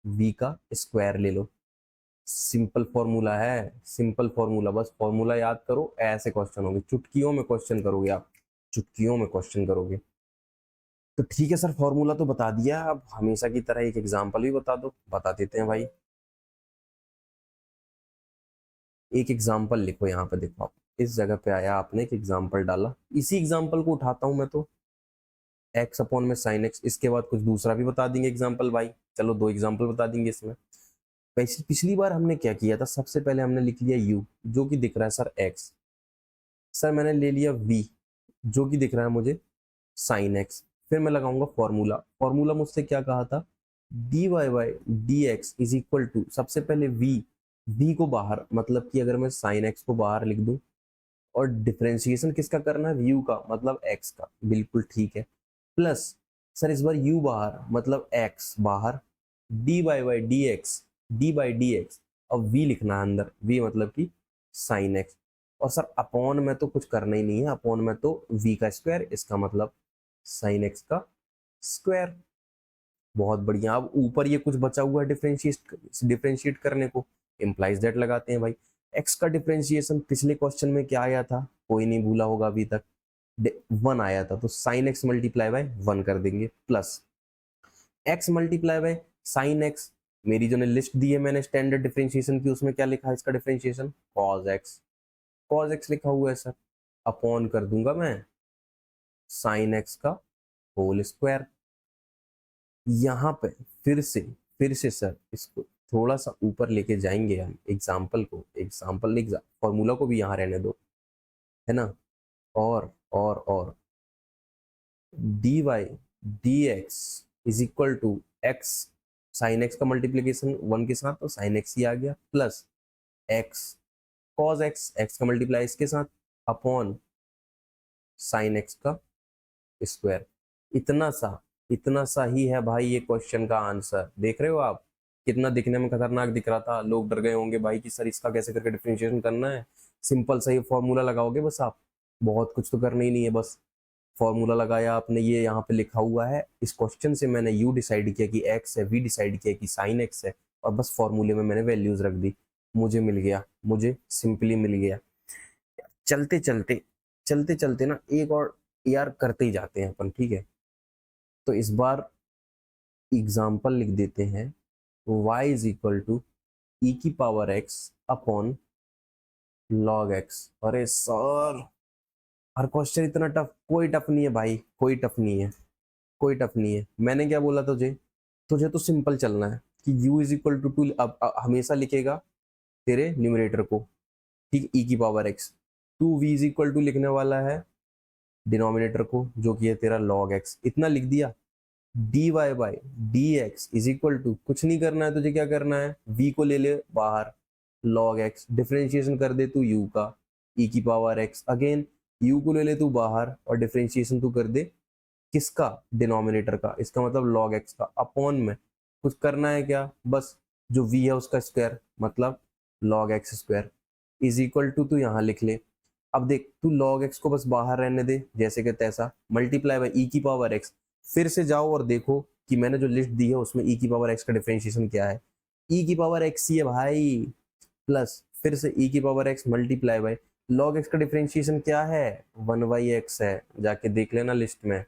वी का स्क्वायर ले लो। सिंपल फॉर्मूला है, सिंपल फॉर्मूला, बस फॉर्मूला याद करो, ऐसे क्वेश्चन होंगे, चुटकियों में क्वेश्चन करोगे आप, चुटकियों में क्वेश्चन करोगे। तो ठीक है सर, फॉर्मूला तो बता दिया, अब हमेशा की तरह एक एग्जांपल भी बता दो, बता देते हैं भाई। एक एग्जांपल लिखो यहाँ पे, देखो आप इस जगह पे आया, आपने एक एग्जांपल डाला, इसी एग्जांपल को उठाता हूं मैं तो, एक्स अपॉन में साइन एक्स, इसके बाद कुछ दूसरा भी बता देंगे एग्जांपल भाई। चलो 2 एग्जांपल बता देंगे इसमें। पिछली बार हमने क्या किया था, सबसे पहले हमने लिख लिया u, जो कि दिख रहा है सर x, सर मैंने ले लिया v, जो कि दिख रहा है मुझे साइन एक्स। फिर मैं लगाऊंगा फॉर्मूला, फॉर्मूला मुझसे क्या कहा था, d Y by D x is equal to, सबसे पहले v को बाहर, मतलब कि अगर मैं साइन एक्स को बाहर लिख दूं, और डिफरेंशिएशन किसका करना है, u का, मतलब x का, बिल्कुल ठीक है, प्लस सर इस बार u बाहर मतलब x बाहर, d Y by D x, d by D x, अब v लिखना है अंदर, v मतलब कि साइन एक्स, और सर अपॉन में तो कुछ करना ही नहीं है, अपॉन में तो v का स्क्वायर, इसका मतलब साइन एक्स का स्क्वायर। बहुत बढ़िया। अब ऊपर ये कुछ बचा हुआ है डिफरेंशिएट करने को, इम्प्लाइज दैट लगाते हैं भाई। एक्स का डिफरेंशिएशन पिछले क्वेश्चन में क्या आया था, कोई नहीं भूला होगा अभी तक, 1 आया था, तो साइन एक्स मल्टीप्लाई बाय 1 कर देंगे, plus x multiply by sine x, मेरी जो ने लिस्ट दी है मैंने स्टैंडर्ड डिफरेंशिएशन की, उसमें क्या लिखा है इसका डिफरेंशिएशन, कॉज एक्स लिखा हुआ है सर, अपॉन कर दूंगा मैं साइन एक्स का होल स्क्वायर। यहाँ पे फिर से सर इसको थोड़ा सा ऊपर लेके जाएंगे हम, एग्जाम्पल फॉर्मूला को भी यहाँ रहने दो, है ना, और d y d x is equal to x sine x का मल्टीप्लीकेशन 1 के साथ, तो साइन एक्स ही आ गया, plus x cos x, x का मल्टीप्लाई इसके साथ, अपॉन साइन एक्स का स्क्वायर। इतना सा ही है भाई ये क्वेश्चन का आंसर। देख रहे हो आप कितना दिखने में खतरनाक दिख रहा था, लोग डर गए होंगे भाई कि सर इसका कैसे करके डिफरेंशिएशन करना है। सिंपल सा ये फॉर्मूला लगाओगे बस आप, बहुत कुछ तो करना ही नहीं है, बस फॉर्मूला लगाया आपने, ये यहाँ पे लिखा हुआ है, इस क्वेश्चन से मैंने u डिसाइड किया कि x है, v डिसाइड किया कि साइन x है, और बस फॉर्मूले में मैंने वैल्यूज रख दी, मुझे मिल गया, मुझे सिंपली मिल गया। चलते चलते चलते चलते ना एक और यार करते ही जाते हैं अपन, ठीक है। तो इस बार एग्जाम्पल लिख देते हैं, y इज इक्वल टू ई की power x upon log x। अरे सर हर क्वेश्चन इतना टफ, कोई टफ नहीं है भाई, कोई टफ नहीं है, कोई टफ नहीं है। मैंने क्या बोला तुझे, तुझे तो सिंपल चलना है कि u is equal to to, अब हमेशा लिखेगा तेरे न्यूमरेटर को, ठीक, ई की power x, to v is equal to लिखने वाला है डिनोमिनेटर को जो कि है तेरा log x, इतना लिख दिया। dy by D x is equal to, कुछ नहीं करना है तुझे, क्या करना है, v को ले ले बाहर, log x डिफरेंशिएशन कर दे तू u का, e की पावर x, अगेन u को ले ले तू बाहर और डिफरेंशिएशन तू कर दे किसका, डिनोमिनेटर का, इसका मतलब log x का, अपॉन में कुछ करना है क्या, बस जो v है उसका स्क्वायर, मतलब log x square is equal to, तू यहाँ लिख ले। अब देख तू log x को बस बाहर रहने दे जैसे कि तैसा, मल्टीप्लाई बाई ई की पावर x, फिर से जाओ और देखो कि मैंने जो लिस्ट दी है उसमें ई की पावर x का डिफरेंशिएशन क्या है, ई की पावर x ही है भाई, प्लस फिर से ई की power x multiply by log x का डिफरेंशिएशन क्या है, 1/x है, जाके देख लेना लिस्ट में,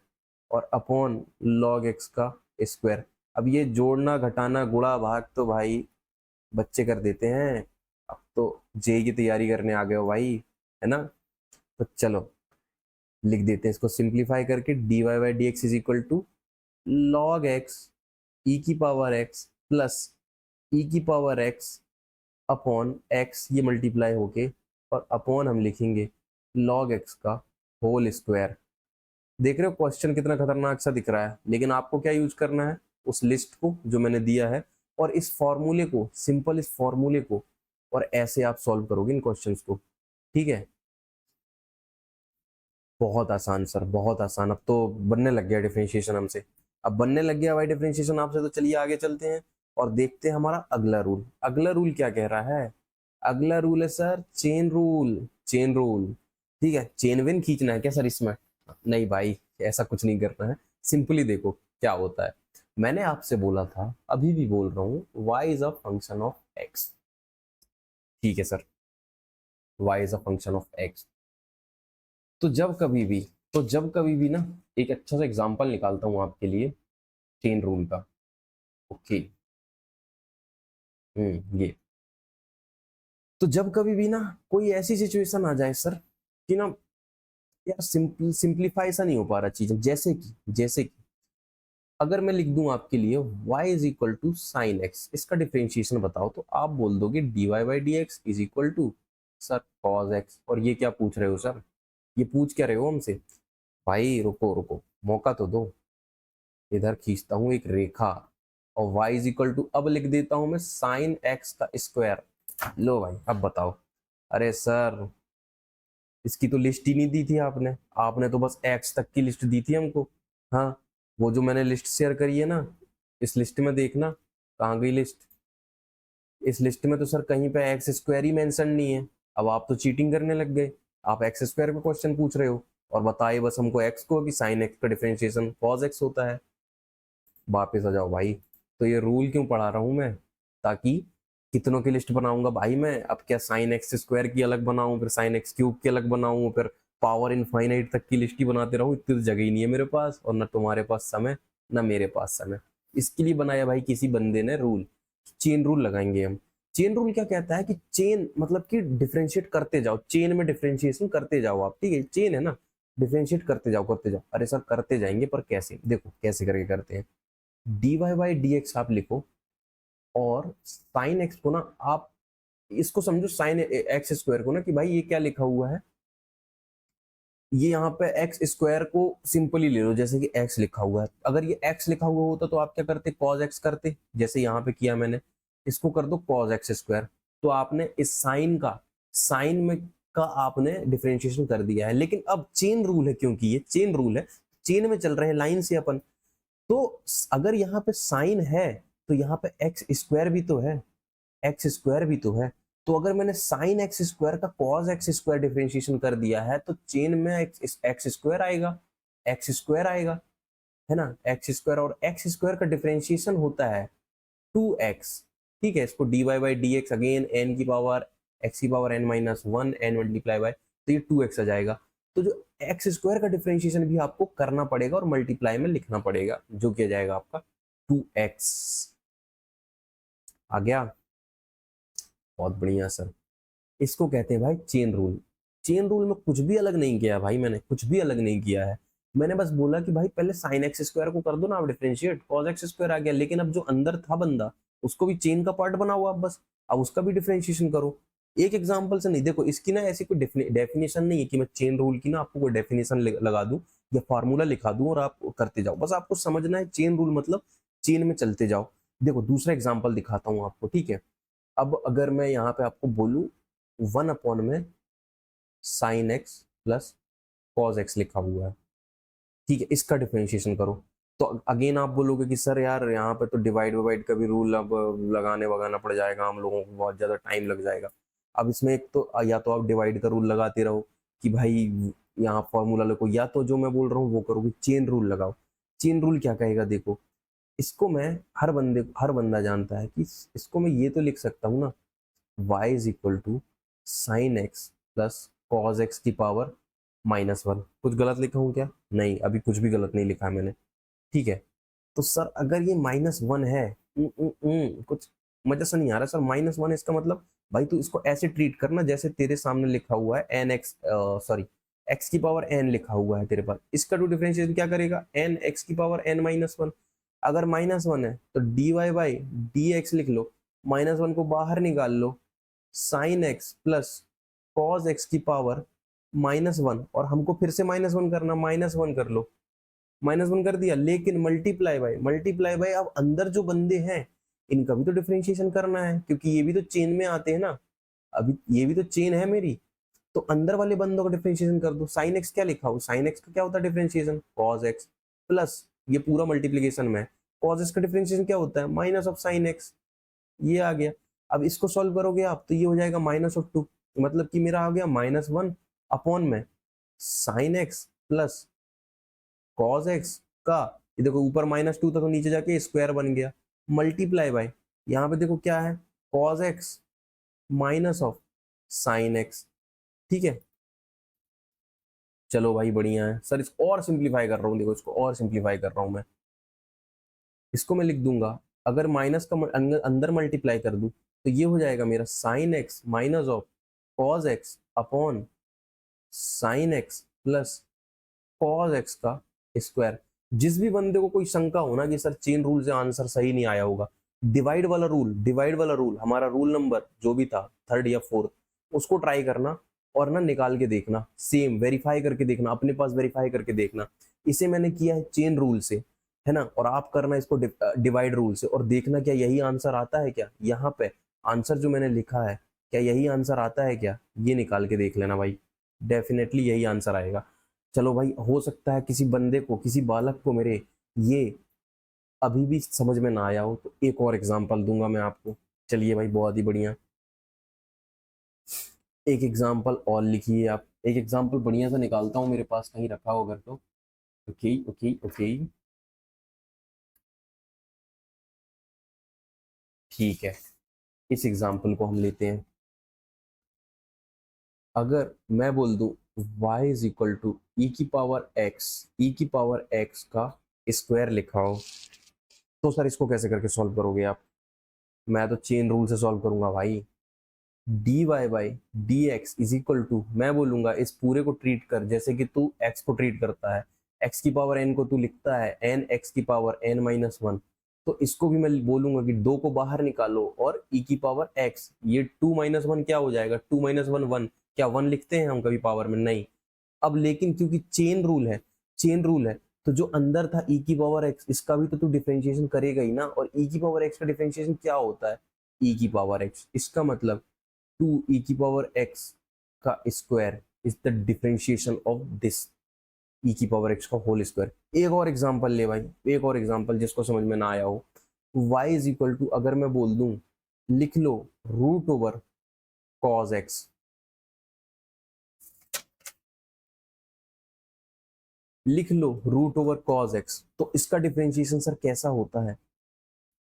और अपॉन log x का स्क्वायर। अब ये जोड़ना घटाना गुणा भाग तो भाई बच्चे कर देते हैं, अब तो जेई की तैयारी करने आ गए हो भाई, है ना। तो चलो लिख देते हैं इसको सिंप्लीफाई करके, dy by D x is equal to log X E की पावर x प्लस ई की पावर x अपॉन x, ये मल्टीप्लाई होके, और अपॉन हम लिखेंगे log x का होल स्क्वायर। देख रहे हो क्वेश्चन कितना खतरनाक सा दिख रहा है, लेकिन आपको क्या यूज करना है, उस लिस्ट को जो मैंने दिया है, और इस फॉर्मूले को, सिंपल इस फॉर्मूले को, और ऐसे आप सॉल्व करोगे इन क्वेश्चंस को, ठीक है। बहुत आसान सर, बहुत आसान, अब तो बनने लग गया डिफरेंशिएशन हमसे, अब बनने लग गया भाई डिफरेंशिएशन आपसे, तो चलिए आगे चलते हैं और देखते हैं हमारा अगला रूल। अगला रूल क्या कह रहा है, अगला रूल है sir chain rule, chain rule, ठीक है। चेन वेन खींचना है क्या सर इसमें, नहीं भाई ऐसा कुछ नहीं करना है, सिंपली देखो क्या होता है। मैंने आपसे बोला था, अभी भी बोल रहा हूँ, y is a function of x, ठीक है sir, y is a function of x। तो जब कभी भी ना, एक अच्छा सा एग्जांपल निकालता हूँ आपके लिए चेन रूल का, ओके। ये तो जब कभी भी ना कोई ऐसी सिचुएशन आ जाए सर कि ना यार सिंप्लीफाई सा नहीं हो पा रहा चीजें, जैसे कि अगर मैं लिख दूं आपके लिए y is equal to sine x, इसका डिफरेंशिएशन बताओ, तो आप बोल दोगे dy by D x is equal to sir cos x. और ये क्या पूछ रहे हो सर, ये पूछ क्या रहे हो हमसे, भाई रुको रुको मौका तो दो, इधर खींचता हूं एक रेखा, और y इज इक्वल टू, अब लिख देता हूं मैं साइन एक्स का स्क्वायर। लो भाई अब बताओ, अरे सर इसकी तो लिस्ट ही नहीं दी थी आपने, आपने तो बस एक्स तक की लिस्ट दी थी हमको। हाँ, वो जो मैंने लिस्ट शेयर करी है ना, इस लिस्ट में देखना कहाँ गई लिस्ट, इस लिस्ट में तो सर कहीं पे एक्स स्क्वायर ही मेंशन नहीं है। अब आप तो चीटिंग करने लग गए, आप एक्स स्क्वायर का क्वेश्चन पूछ रहे हो और बताए बस हमको एक्स को कि साइन एक्स का डिफरेंशिएशन कॉज एक्स होता है। वापस आ जाओ भाई, तो ये रूल क्यों पढ़ा रहा हूँ मैं, ताकि कितनों की लिस्ट बनाऊंगा भाई मैं, अब क्या साइन एक्स स्क्वायर की अलग बनाऊं, फिर साइन एक्स क्यूब की अलग बनाऊं, फिर पावर इनफाइनाइट तक की लिस्ट ही बनाते रहूं, इतनी तो जगह ही नहीं है मेरे पास, और ना तुम्हारे पास समय ना मेरे पास समय। इसके लिए बनाया भाई किसी बंदे ने रूल, चेन रूल लगाएंगे हम। चेन रूल क्या कहता है कि चेन मतलब कि डिफरेंशिएट करते जाओ, चेन में डिफरेंशिएशन करते जाओ आप, ठीक है, चेन है ना, डिफरेंशिएट करते जाओ करते जाओ। अरे सर करते जाएंगे पर कैसे, देखो कैसे करके करते हैं, dy बाई डी एक्स आप लिखो, और साइन एक्स को ना आप इसको समझो साइन एक्स स्क्वायर को ना कि भाई ये क्या लिखा हुआ है, ये यहाँ पे एक्स स्क्वायर को सिंपली ले लो, जैसे कि एक्स लिखा हुआ है। अगर ये एक्स लिखा हुआ होता तो आप क्या करते, कॉज एक्स करते, जैसे यहाँ पे किया मैंने। इसको कर दो कॉज एक्स स्क्वायर, तो आपने इस साइन में का आपने डिफरेंशिएशन कर दिया है। लेकिन अब चेन रूल है, क्योंकि ये चेन रूल है, चेन में चल रहे हैं लाइन से अपन, तो अगर यहाँ पे साइन है तो यहाँ पे एक्स स्क्वायर भी तो है, एक्स स्क्वायर भी तो है। तो अगर मैंने साइन एक्स स्क्वायर का कॉस एक्स स्क्वायर डिफरेंशिएशन कर दिया है, तो चेन में एक्स स्क्वायर आएगा, एक्स स्क्वायर आएगा, है ना, एक्स स्क्वायर। और एक्स स्क्वायर का डिफरेंशिएशन होता है 2x, ठीक है। इसको dy by D x, again n की पावर x की power n minus one, n multiply by, तो ये 2x आ जाएगा। तो जो एक्स स्क्वायर का डिफरेंशिएशन भी आपको करना पड़ेगा और मल्टीप्लाई में लिखना पड़ेगा, जो किया जाएगा आपका 2x। आ गया, बहुत बढ़िया सर। इसको कहते हैं भाई चेन रूल। चेन रूल में कुछ भी अलग नहीं किया भाई, मैंने कुछ भी अलग नहीं किया है। मैंने बस बोला कि भाई पहले साइन एक्स स्क्वायर को कर दो ना आप डिफरेंशिएट, कॉस एक्स स्क्वायर आ गया। लेकिन अब जो अंदर था बंदा, उसको भी चेन का पार्ट बनाओ आप बस, अब उसका भी डिफरेंशिएशन करो। एक एग्जांपल से नहीं, देखो इसकी ना ऐसी कोई डेफिनेशन नहीं है कि मैं चेन रूल की ना आपको कोई डेफिनेशन लगा दूं या फॉर्मूला लिखा दूं और आप करते जाओ। बस आपको समझना है चेन रूल मतलब चेन में चलते जाओ। देखो दूसरा एग्जाम्पल दिखाता हूँ आपको, ठीक है। अब अगर मैं यहाँ पे आपको बोलूं 1 में sine x plus cos x लिखा हुआ है, ठीक है, इसका डिफरेंशिएशन करो। तो अगेन आप बोलोगे कि सर यार यहाँ पे तो डिवाइड डिवाइड का भी रूल अब लगाने वगाना पड़ जाएगा, हम लोगों को बहुत ज़्यादा टाइम लग जाएगा। अब इसमें एक तो या तो आप डिवाइड का रूल लगाते रहो कि भाई यहाँ फॉर्मूला लिखो, या तो जो मैं बोल रहा हूँ वो करो कि चेन रूल लगाओ। चेन रूल क्या कहेगा, देखो इसको मैं हर बंदा जानता है कि इसको मैं ये तो लिख सकता हूँ ना, y is equal to sine x plus cos x की पावर -1। कुछ गलत लिखा हूँ क्या? नहीं, अभी कुछ भी गलत नहीं लिखा है मैंने, ठीक है। तो सर अगर ये -1 है, कुछ मजा सा नहीं आ रहा सर। -1 इसका मतलब भाई तू इसको ऐसे ट्रीट करना जैसे तेरे सामने लिखा हुआ है एन एक्स, सॉरी एक्स की पावर n लिखा हुआ है तेरे पास। इसका टू डिफरेंशिएशन क्या करेगा, n एक्स की पावर n-1। अगर -1 है तो dy बाई डी एक्स लिख लो, -1 को बाहर निकाल लो, sine x plus cos x की पावर -1, और हमको फिर से -1 करना, -1 कर लो, -1 कर दिया। लेकिन मल्टीप्लाई बाय अब अंदर जो बंदे हैं इनका भी तो डिफरेंशिएशन करना है, क्योंकि ये भी तो चेन में आते हैं ना। अभी ये भी तो चेन है मेरी, तो अंदर वाले बंदों का डिफरेंशिएशन कर दो। साइन एक्स क्या लिखा हो, साइन एक्स का क्या होता है डिफरेंशिएशन, कॉज एक्स प्लस ये पूरा मल्टीप्लीकेशन में कॉज एक्स का डिफरेंशिएशन क्या होता है, माइनस ऑफ साइन एक्स, ये आ गया। अब इसको सॉल्व करोगे आप तो ये हो जाएगा -2, मतलब कि मेरा आ गया -1 अपॉन में sine x plus cos x का, ये देखो ऊपर -2 था तो नीचे जाके स्क्वायर बन गया, मल्टीप्लाई बाय यहाँ पे देखो क्या है, cos x minus of sine x, ठीक है। चलो भाई बढ़िया है सर, इसको और सिंप्लीफाई कर रहा हूँ, देखो इसको और सिंप्लीफाई कर रहा हूँ मैं। इसको मैं लिख दूंगा, अगर माइनस का अंदर मल्टीप्लाई कर दूं तो ये हो जाएगा मेरा sine x minus of cos x upon sine x plus cos x का स्क्वायर। जिस भी बंदे को कोई शंका हो ना कि सर चेन रूल से आंसर सही नहीं आया होगा, डिवाइड वाला रूल हमारा रूल नंबर जो भी था, 3rd या 4th, उसको ट्राई करना और ना निकाल के देखना, सेम वेरीफाई करके देखना, अपने पास वेरीफाई करके देखना। इसे मैंने किया है चेन रूल से, है ना, और आप करना इसको डिवाइड रूल से, और देखना क्या यही आंसर आता है क्या, यहाँ पे आंसर जो मैंने लिखा है क्या यही आंसर आता है क्या, ये निकाल के देख लेना भाई, डेफिनेटली यही आंसर आएगा। चलो भाई, हो सकता है किसी बंदे को, किसी बालक को मेरे ये अभी भी समझ में ना आया हो, तो एक और एग्जांपल दूंगा मैं आपको। चलिए भाई, बहुत ही बढ़िया, एक एग्जांपल और लिखिए आप। एक एग्जांपल बढ़िया सा निकालता हूँ, मेरे पास कहीं रखा हो अगर तो। ओके ओके ओके, ठीक है, इस एग्जांपल को हम लेते हैं। अगर मैं बोल दूं y इज इक्वल टू ई की पावर x का स्क्वायर लिखा हो, तो सर इसको कैसे करके सॉल्व करोगे आप? मैं तो चेन रूल से सॉल्व करूंगा भाई। dy by D x is equal to, मैं बोलूंगा इस पूरे को ट्रीट कर जैसे कि तू x को ट्रीट करता है, x की पावर n को तू लिखता है n x की पावर n-1, तो इसको भी मैं बोलूंगा कि 2 को बाहर निकालो और e की पावर x, ये 2 - 1 क्या हो जाएगा, 2 - 1 1, क्या 1 लिखते हैं हम कभी पावर में? नहीं, अब लेकिन क्योंकि चेन रूल है, तो जो अंदर था e की पावर x, इसका भी तो तू डिफरेंशिएशन करेगा ही ना। और e की पावर x का डिफरेंशिएशन क्या होता है, e की पावर x, इसका मतलब 2 e की पावर x का square is the differentiation of this e की पावर x का होल स्क्वायर। एक और एग्जांपल ले भाई, एक और एग्जांपल जिसको समझ में ना आया हो। y इज इक्वल टू, अगर मैं बोल दूं, लिख लो रूट ओवर cos x, लिख लो रूट ओवर cos x, तो इसका डिफरेंशिएशन सर कैसा होता है,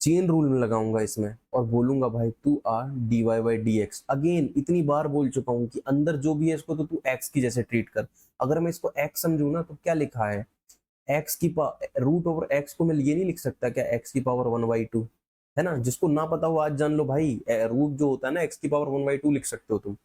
चेन रूल में लगाऊंगा इसमें और बोलूंगा भाई two r d Y by D x. Again इतनी बार बोल चुका हूं कि अंदर जो भी है इसको तो तू एक्स की जैसे ट्रीट कर। अगर मैं इसको एक्स समझू ना, तो क्या लिखा है, एक्स की रूट ओवर एक्स को मैं ये नहीं लिख सकता क्या, एक्स की पावर 1/2, है ना। जिसको ना पता हो आज जान लो भाई, रूट जो होता है ना एक्स की पावर 1/2 लिख सकते हो तुम।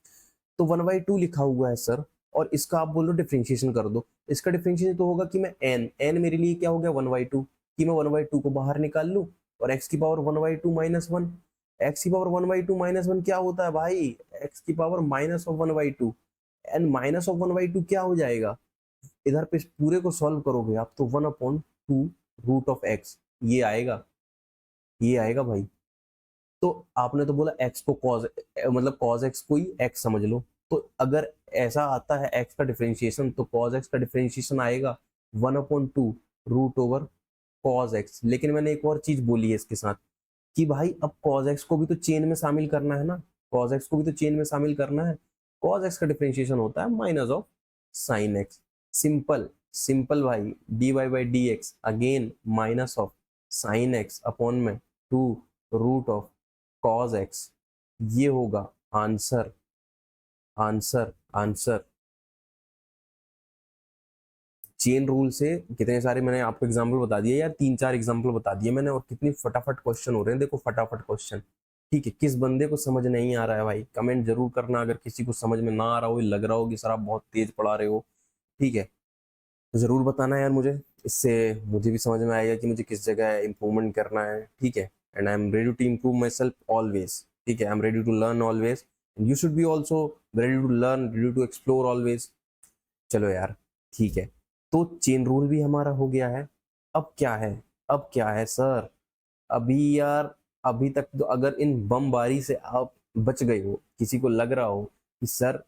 तो 1/2 लिखा हुआ है सर, और इसका आप बोलो डिफरेंशिएशन कर दो। इसका डिफरेंशिएशन तो होगा कि मैं एन मेरे लिए क्या हो गया 1/2, कि मैं 1/2 को बाहर निकाल लूं, और एक्स की पावर 1/2 माइनस वन। एक्स की पावर 1/2 माइनस वन क्या होता है भाई, एक्स की power minus of 1/2, and minus of 1/2 क्या हो जाएगा, इधर पे पूरे को सॉल्व करोगे आप तो 1/2 रूट ऑफ एक्स, ये आएगा, ये आएगा भाई। तो आपने तो बोला एक्स को कॉज, मतलब कॉज एक्स को ही एक्स समझ लो, तो अगर ऐसा आता है एक्स का डिफरेंशिएशन, तो कॉज एक्स का डिफरेंशिएशन आएगा 1/2 रूट ओवर कॉज एक्स। लेकिन मैंने एक और चीज बोली है इसके साथ, कि भाई अब कॉज एक्स को भी तो चेन में शामिल करना है ना, कॉज एक्स को भी तो चेन में शामिल करना है। कॉज एक्स का डिफरेंशिएशन होता है minus of sine X. Simple simple भाई, D Y by D x again minus of sine X upon में 2 रूट ऑफ कॉज एक्स, ये होगा answer, answer, answer. Chain rule से कितने सारे मैंने आपको एग्जाम्पल बता दिए यार, 3-4 एग्जाम्पल बता दिए मैंने, और कितनी फटाफट क्वेश्चन हो रहे हैं, देखो फटाफट क्वेश्चन। ठीक है, किस बंदे को समझ नहीं आ रहा है भाई कमेंट जरूर करना, अगर किसी को समझ में ना आ रहा हो, लग रहा हो कि सर आप बहुत तेज पढ़ा रहे हो, ठीक है, तो जरूर बताना यार मुझे, इससे मुझे भी समझ में आएगा कि मुझे किस जगह इंप्रूवमेंट करना है। ठीक है, and I am ready to improve myself always. ठीक है, I am ready to learn always, you should be also ready to learn, ready to explore always. चलो यार, ठीक है, तो चेन रूल भी हमारा हो गया है। अब क्या है, अब क्या है सर, अभी यार, अभी तक तो अगर इन बमबारी से आप बच गए हो, किसी को लग रहा हो कि सर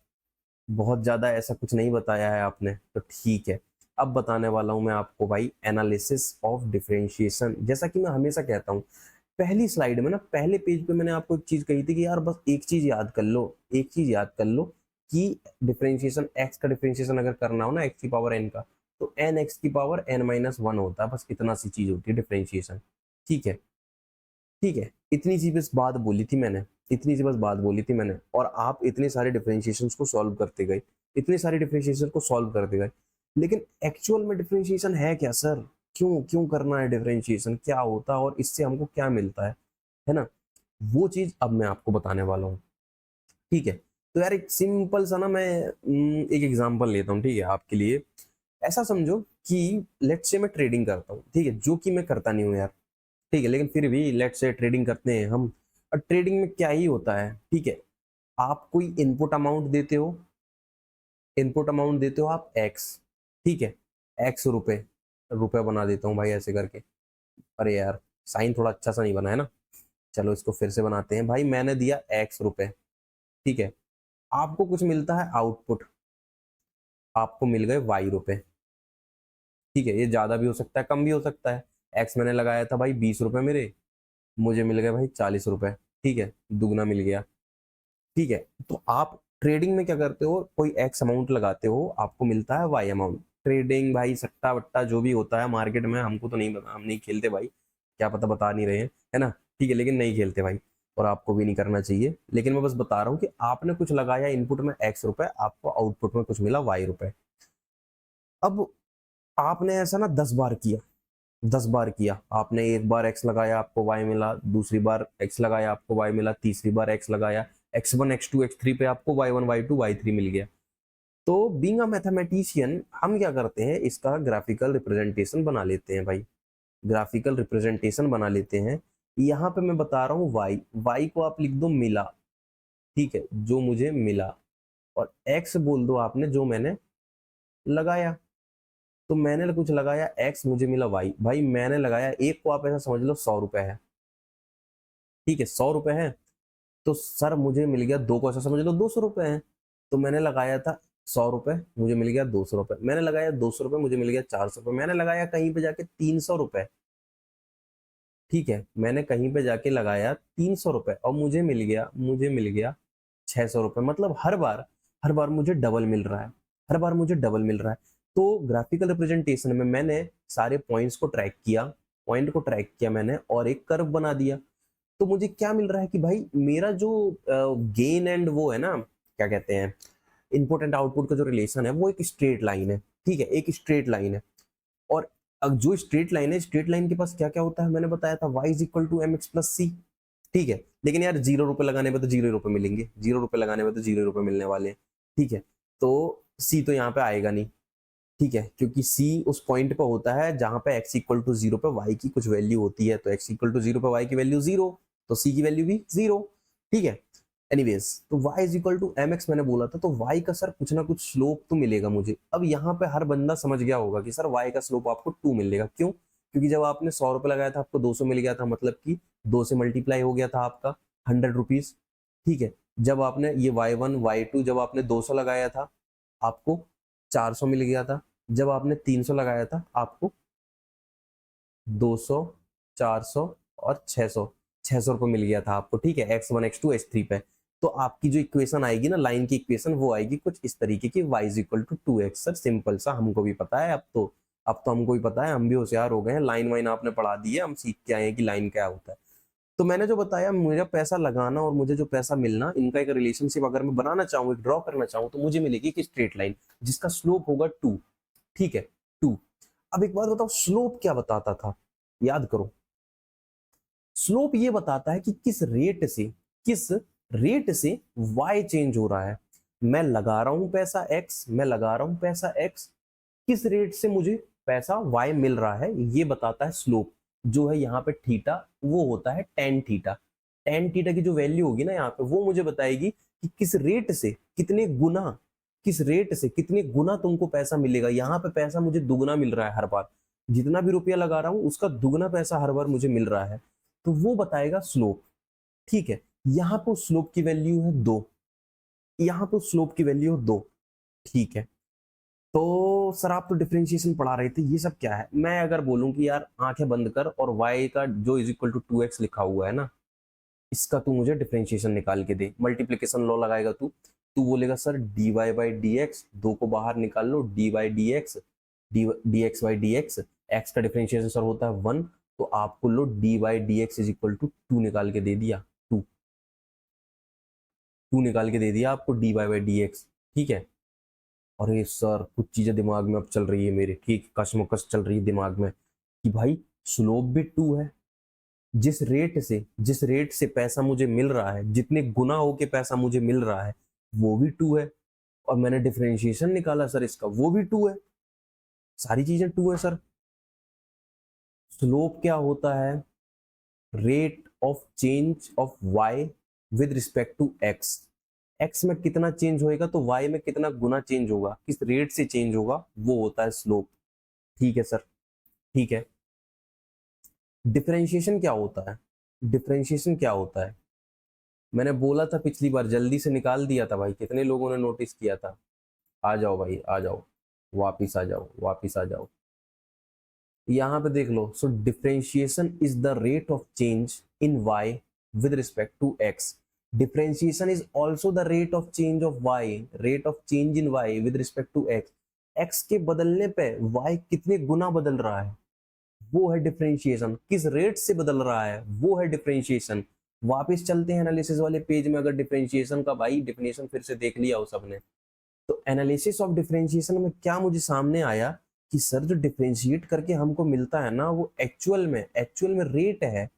बहुत ज्यादा ऐसा कुछ नहीं बताया है आपने, तो ठीक है, अब बताने वाला हूं मैं आपको भाई एनालिसिस ऑफ डिफरेंशिएशन। जैसा कि मैं हमेशा कहता हूं, पहली स्लाइड में ना, पहले पेज पे मैंने आपको एक चीज कही थी कि यार बस एक चीज याद कर लो, एक चीज याद कर लो, कि डिफरेंशिएशन एक्स का डिफरेंशिएशन अगर करना हो ना एक्स की पावर एन का, तो एन एक्स की पावर एन माइनस वन होता है, बस इतना सी चीज होती है डिफरेंशिएशन। ठीक है, ठीक है, इतनी सी बस बात बोली थी मैंने, इतनी सी बस बात बोली थी मैंने, और आप इतने सारे डिफरेंशिएशंस को सॉल्व करते गए, इतने सारे डिफरेंशिएशन को सॉल्व करते गए। लेकिन एक्चुअल में डिफरेंशिएशन है क्या सर, क्यों क्यों करना है डिफरेंशिएशन, क्या होता है और इससे हमको क्या मिलता है ना, वो चीज अब मैं आपको बताने वाला हूँ। ठीक है, तो यार एक सिंपल सा ना मैं एक एग्जांपल लेता हूँ, ठीक है, आपके लिए। ऐसा समझो कि लेट्स से मैं ट्रेडिंग करता हूँ, ठीक है, जो कि मैं करता नहीं हूँ यार, ठीक है, लेकिन फिर भी लेट्स से ट्रेडिंग करते हैं हम। और ट्रेडिंग में क्या ही होता है, ठीक है, आप कोई इनपुट अमाउंट देते हो, इनपुट अमाउंट देते हो आप एक्स, ठीक है, एक्स रुपए, रुपए बना देता हूँ भाई ऐसे करके। अरे यार, साइन थोड़ा अच्छा सा नहीं बना है ना, चलो इसको फिर से बनाते हैं भाई। मैंने दिया एक्स रुपए, ठीक है, आपको कुछ मिलता है आउटपुट, आपको मिल गए वाई रुपए। ठीक है, ये ज्यादा भी हो सकता है, कम भी हो सकता है। एक्स मैंने लगाया था भाई 20 रुपए मेरे, मुझे मिल गए भाई 40 रुपए। ठीक है, दुगना मिल गया। ठीक है, तो आप ट्रेडिंग में क्या करते हो, कोई एक्स अमाउंट लगाते हो, आपको मिलता है वाई अमाउंट। ट्रेडिंग भाई सट्टा वट्टा जो भी होता है मार्केट में, हमको तो नहीं पता, हम नहीं खेलते भाई, क्या पता बता नहीं रहे हैं, है ना। ठीक है, लेकिन नहीं खेलते भाई, और आपको भी नहीं करना चाहिए। लेकिन मैं बस बता रहा हूँ कि आपने कुछ लगाया इनपुट में एक्स रुपए, आपको आउटपुट में कुछ मिला वाई रुपए। अब आपने ऐसा ना 10 बार किया, 10 बार किया आपने, एक बार एक्स लगाया आपको वाई मिला, दूसरी बार एक्स लगाया आपको वाई मिला, तीसरी बार एक्स लगाया, x1 x2 x3 पे आपको y1 y2 y3 मिल गया। तो बीइंग अ मैथमेटिशियन हम क्या करते हैं, इसका ग्राफिकल रिप्रेजेंटेशन बना लेते हैं भाई, ग्राफिकल रिप्रेजेंटेशन बना लेते हैं। यहाँ पे मैं बता रहा हूँ y को आप लिख दो मिला, ठीक है, जो मुझे मिला, और x बोल दो आपने जो मैंने लगाया, तो मैंने कुछ लगाया x, मुझे मिला y। भाई मैंने लगाया, एक को आप ऐसा समझ लो 100 रुपए है, ठीक है 100 रुपए है, तो सर मुझे मिल गया, दो को ऐसा समझ लो 200 रुपए है, तो मैंने लगाया था 100 रुपए, मुझे मिल गया 200 रुपए, मैंने लगाया 200 रुपए, मुझे मिल गया 400 रुपए, मैंने लगाया कहीं पे जाके 300 रुपए, ठीक है मैंने कहीं पे जाके लगाया 300 रुपए और मुझे मिल गया 600 रुपए। मतलब हर बार मुझे डबल मिल रहा है, हर बार मुझे डबल मिल रहा है। तो ग्राफिकल रिप्रेजेंटेशन में मैंने सारे पॉइंट्स को ट्रैक किया, पॉइंट को ट्रैक किया मैंने और एक कर्व बना दिया। तो मुझे क्या मिल रहा है कि भाई मेरा जो गेन एंड वो है ना, क्या कहते हैं, इनपुट एंड आउटपुट का जो रिलेशन है वो एक स्ट्रेट लाइन है, ठीक है एक स्ट्रेट लाइन है। और अब जो स्ट्रेट लाइन है, स्ट्रेट लाइन के पास क्या क्या होता है मैंने बताया था, y is equal to M X plus C, ठीक है। लेकिन यार 0 रुपए लगाने पे तो 0 रुपए मिलेंगे, 0 रुपए लगाने पे तो 0 रुपए मिलने वाले हैं, ठीक है। तो c तो यहाँ पे आएगा नहीं, ठीक है, क्योंकि c उस पॉइंट पे होता है जहां पे x इक्वल टू 0 पे y की कुछ वैल्यू होती है, तो x इक्वल टू 0 पे y की वैल्यू 0, तो c की वैल्यू भी 0, ठीक है। एनीवेज तो y is equal to M x मैंने बोला था, तो y का सर कुछ ना कुछ स्लोप तो मिलेगा मुझे। अब यहाँ पे हर बंदा समझ गया होगा कि सर y का स्लोप आपको 2 मिलेगा, क्यों? क्योंकि जब आपने 100 रुपए लगाया था आपको 200 मिल गया था, मतलब कि 2 से मल्टीप्लाई हो गया था आपका 100 रुपीज, ठीक है। जब आपने ये y1 y2 जब आपने 200 लगाया था आपको 400 मिल गया था, जब आपने 300 लगाया था आपको 200, 400 और 600, 600 रुपये मिल गया था आपको, ठीक है x1 x2 x3 पे। तो आपकी जो इक्वेशन आएगी ना, लाइन की इक्वेशन, वो आएगी कुछ इस तरीके की, y is equal to 2x। Sir simple सा, हमको भी पता है अब तो हमको भी पता है, हम भी होशियार हो गए हैं, लाइन वाइन आपने पढ़ा दी है, हम सीख के आए हैं कि लाइन क्या होता है। तो मैंने जो बताया, मुझे पैसा लगाना और मुझे जो पैसा मिलना, इनका एक रिलेशनशिप अगर मैं बनाना चाहूँ, एक ड्रॉ करना चाहूँ, तो मुझे मिलेगी एक स्ट्रेट लाइन जिसका स्लोप होगा 2, ठीक है 2। अब एक बात बताओ, स्लोप क्या बताता था, याद करो। स्लोप ये बताता है कि किस रेट से y चेंज हो रहा है। मैं लगा रहा हूं पैसा x, मैं लगा रहा हूं पैसा x, किस रेट से मुझे पैसा y मिल रहा है, ये बताता है स्लोप। जो है यहाँ पे थीटा, वो होता है टेन थीटा। टेन थीटा की जो वैल्यू होगी ना यहाँ पे, वो मुझे बताएगी कि किस रेट से कितने गुना तुमको पैसा मिलेगा। यहाँ पे पैसा मुझे दुगना मिल रहा है हर बार, जितना भी रुपया लगा रहा हूँ उसका दुगना पैसा हर बार मुझे मिल रहा है, तो वो बताएगा स्लोप, ठीक है। यहाँ पे स्लोप की वैल्यू है 2, यहाँ पे स्लोप की वैल्यू है 2, ठीक है। तो सर आप तो डिफरेंशिएशन पढ़ा रहे थे, ये सब क्या है? मैं अगर बोलूं कि यार आंखें बंद कर और y का जो इज इक्वल टू 2x लिखा हुआ है ना, इसका तू मुझे डिफरेंशिएशन निकाल के दे। मल्टीप्लीकेशन लॉ लगाएगा तू तू बोलेगा sir dy by D X, दो को बाहर निकाल लो, D by D x, D X by D X, x का डिफरेंशिएशन सर होता है 1, तो आपको लो D by D x is equal to 2 निकाल के दे दिया, 2 निकाल के दे दिया आपको डी बाई डी एक्स, ठीक है। अरे सर कुछ चीजें दिमाग में अब चल रही है मेरे, ठीक कशमकश चल रही है दिमाग में कि भाई स्लोप भी 2 है, जिस रेट से पैसा मुझे मिल रहा है, जितने गुना होके पैसा मुझे मिल रहा है, वो भी 2 है। और मैंने डिफरेंशिएशन निकाला सर इसका, वो भी 2 है, सारी चीजें 2 है सर। स्लोप क्या होता है? Rate of change of y with respect to x। x में कितना चेंज होएगा तो y में कितना गुना चेंज होगा, किस रेट से चेंज होगा, वो होता है स्लोप, ठीक है सर, ठीक है। डिफरेंशिएशन क्या होता है? डिफरेंशिएशन क्या होता है? मैंने बोला था पिछली बार, जल्दी से निकाल दिया था भाई, कितने लोगों ने नोटिस किया था? आ जाओ भाई आ जाओ, वापिस आ जाओ, वापिस आ जाओ। यहाँ पे देख लो, so differentiation is the rate of change in y with respect to x। Differentiation is also the rate of change of y, rate of change in y with respect to x। x के बदलने पे y कितने गुना बदल रहा है, वो है differentiation. किस रेट से बदल रहा है, वो है डिफरेंशिएशन। वापस चलते हैं एनालिसिस वाले पेज में, अगर डिफरेंशिएशन का भाई डिफिनेशन फिर से देख लिया हो सबने, तो एनालिसिस ऑफ डिफरेंशिएशन में क्या मुझे सामने आया कि सर जो डिफरेंशिएट करके हमको मिलता है ना, वो एक्चुअल में रेट है,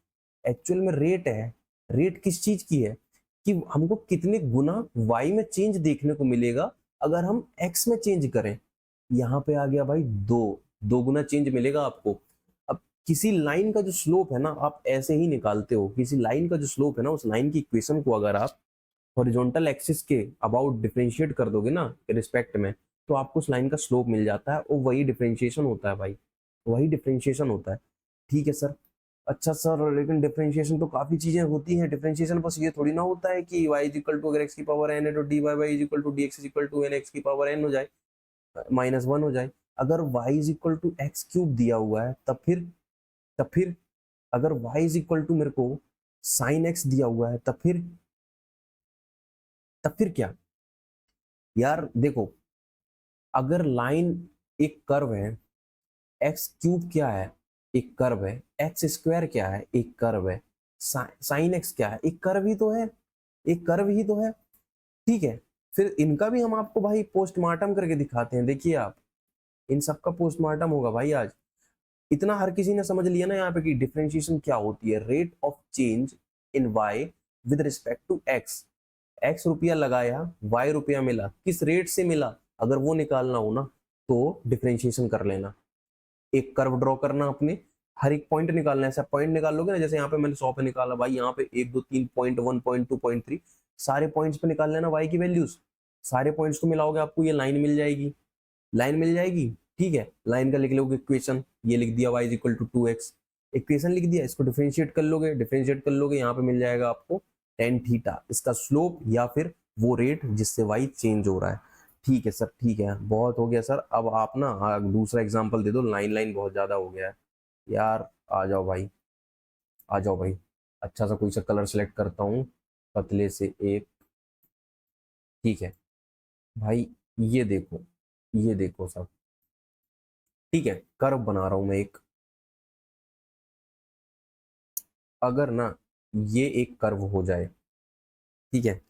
एक्चुअल में रेट है। रेट किस चीज की है कि हमको कितने गुना y में चेंज देखने को मिलेगा अगर हम x में चेंज करें। यहाँ पे आ गया भाई दो गुना चेंज मिलेगा आपको। अब किसी लाइन का जो स्लोप है ना, आप ऐसे ही निकालते हो, किसी लाइन का जो स्लोप है ना, उस लाइन की इक्वेशन को अगर आप हॉरिजॉन्टल एक्सिस के अबाउट डिफरेंशिएट कर दोगे ना रिस्पेक्ट में, तो आपको उस लाइन का स्लोप मिल जाता है और वही डिफरेंशिएशन होता है भाई, वही डिफरेंशिएशन होता है। ठीक है सर। अच्छा सर, लेकिन डिफरेंशिएशन तो काफी चीजें होती हैं, डिफरेंशिएशन बस ये थोड़ी ना होता है कि y इज इक्वल टू अगर x की पावर n है तो dy y is equal to dx is equal to n x की पावर n हो जाए, -1 हो जाए। अगर y is equal to x cube दिया हुआ है तब फिर अगर y इज इक्वल टू मेरे को साइन x दिया हुआ है तब फिर क्या यार, देखो अगर लाइन एक कर्व है, एक्स क्यूब क्या है, एक कर्व है, एक्स स्क्वायर क्या है, एक कर्व है, साइन एक्स क्या है, एक कर्व ही तो है, एक कर्व ही तो है। ठीक है, फिर इनका भी हम आपको भाई पोस्टमार्टम करके दिखाते हैं, देखिए आप, इन सबका पोस्टमार्टम होगा भाई आज। इतना हर किसी ने समझ लिया ना यहाँ पे कि डिफरेंशिएशन क्या होती है, rate of change in y with respect to x. X रुपया लगाया, वाई रुपया मिला, किस रेट से मिला, अगर वो निकालना हो ना तो डिफरेंशिएशन कर लेना। एक कर्व ड्रॉ करना, अपने हर एक पॉइंट निकालना है, ऐसा पॉइंट निकाल लोगे ना, जैसे यहाँ पे मैंने 100 पे निकाला भाई, यहाँ पे 1 2 3 पॉइंट 1 पॉइंट 2 पॉइंट 3 सारे पॉइंट्स पे निकाल लेना वाई की वैल्यूज। सारे पॉइंट्स को मिलाओगे आपको ये लाइन मिल जाएगी, लाइन मिल जाएगी। ठीक है, लाइन का लिख लोगे इक्वेशन, ये लिख दिया y is equal to 2x, equation लिख दिया, इसको डिफरेंशिएट कर लोगे, यहाँ पे मिल जाएगा आपको टेन थीटा, इसका स्लोप या फिर वो रेट जिससे y चेंज हो रहा है। ठीक है सर, ठीक है, बहुत हो गया सर। अब आप ना दूसरा एग्जांपल दे दो, लाइन लाइन बहुत ज्यादा हो गया है यार। आ जाओ भाई, आ जाओ भाई, अच्छा सा कोई सा कलर सेलेक्ट करता हूँ, पतले से एक। ठीक है भाई, ये देखो, ये देखो सब। ठीक है, कर्व बना रहा हूं मैं एक, अगर ना ये एक कर्व हो जाए, ठीक है,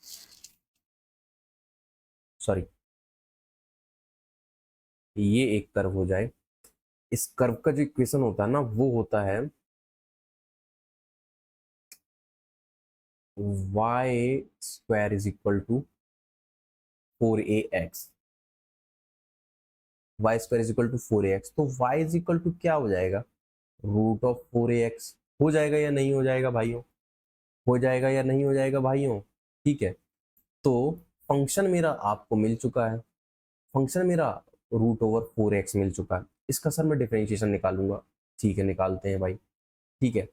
सॉरी, ये एक कर्व हो जाए, इस कर्व का जो इक्वेशन होता है ना वो होता है y square is equal to 4ax, y square is equal to 4ax, तो y इज इक्वल टू क्या हो जाएगा, रूट ऑफ 4ax। हो जाएगा या नहीं हो जाएगा भाइयों, हो जाएगा या नहीं हो जाएगा भाइयों। ठीक है, तो फंक्शन मेरा आपको मिल चुका है, फंक्शन मेरा रूट ओवर 4x मिल चुका है, इसका सर मैं डिफरेंशिएशन निकालूंगा। ठीक है, निकालते हैं भाई। ठीक है,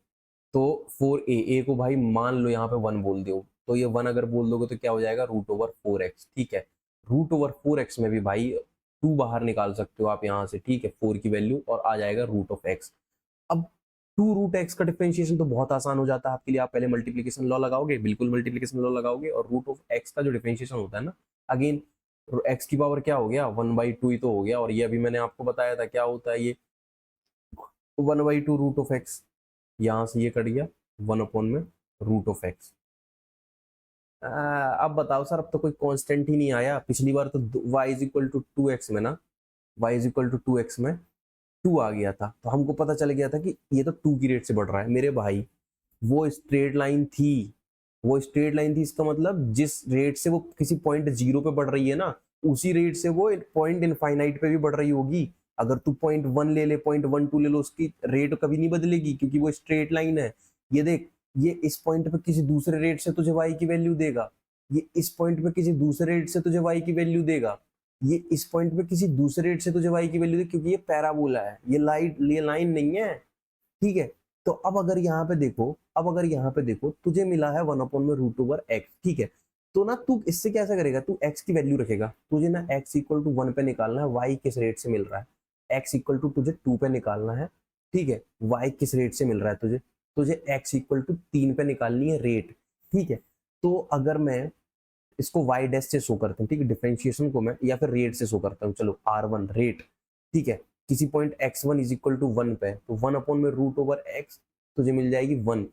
तो 4a को भाई मान लो यहाँ पे 1 बोल दो, तो ये 1 अगर बोल दोगे तो क्या हो जाएगा, रूट ओवर 4x। ठीक है, रूट ओवर 4x में भी भाई 2 बाहर निकाल सकते हो आप यहाँ से। ठीक है, 4 की वैल्यू और आ जाएगा रूट ऑफ x। अब 2 रूट एक्स का डिफरेंशिएशन तो बहुत आसान हो जाता है आपके लिए, आप पहले मल्टीप्लीकेशन लॉ लगाओगे, बिल्कुल मल्टीप्लीकेशन लॉ लगाओगे, और रूट ऑफ एक्स का जो डिफरेंशिएशन होता है ना, अगेन एक्स की पावर क्या हो गया, 1/2 ही तो हो गया, और ये अभी मैंने आपको बताया था क्या होता है, ये 1/2 रूट ऑफ एक्स, यहाँ से ये कट गया 1 अपॉन में रूट ऑफ एक्स। अब बताओ सर, अब तो कोई कांस्टेंट ही नहीं आया, पिछली बार तो y is equal to 2x में ना, y is equal to 2x में 2 आ गया था, तो हमको पता चल गया था कि ये तो 2 की रेट से बढ़ रहा है मेरे भाई। वो स्ट्रेट लाइन थी, वो स्ट्रेट लाइन थी, इसका मतलब जिस रेट से वो किसी पॉइंट 0 पे बढ़ रही है ना, उसी रेट से वो पॉइंट इनफाइनाइट पे भी बढ़ रही होगी। अगर तू पॉइंट 1 ले ले, पॉइंट 1 2 ले लो, उसकी रेट कभी नहीं बदलेगी, क्योंकि वो स्ट्रेट लाइन है। ये देख, ये इस पॉइंट पे किसी दूसरे रेट से तुझे y की वैल्यू देगा, ये इस पॉइंट पे किसी दूसरे रेट से तुझे y की वैल्यू देगा, ये इस पॉइंट पे किसी दूसरे रेट से तुझे y की वैल्यू देगा, क्योंकि ये पैराबोला है, ये लाइन नहीं है। ठीक है, तो अब अगर यहाँ पे देखो, अब अगर यहाँ पे देखो, तुझे मिला है 1 अपॉन में रूट ओवर एक्स। ठीक है, तो ना तू इससे कैसा करेगा, तू x की वैल्यू रखेगा, तुझे ना x इक्वल टू 1 पे निकालना है, y किस रेट से मिल रहा है, x इक्वल टू तुझे 2 पे निकालना है। ठीक है, y किस रेट से मिल रहा है तुझे, तुझे x इक्वल टू 3 पे निकालनी है रेट। ठीक है, तो अगर मैं इसको y डैश से शो करता हूँ, ठीक है, डिफरेंशिएशन को मैं या फिर रेट से शो करता हूँ, चलो r1 रेट। ठीक है, किसी point x1 is equal to 1 पे, तो 1 अपॉन में रूट ओवर x तुझे मिल जाएगी 1,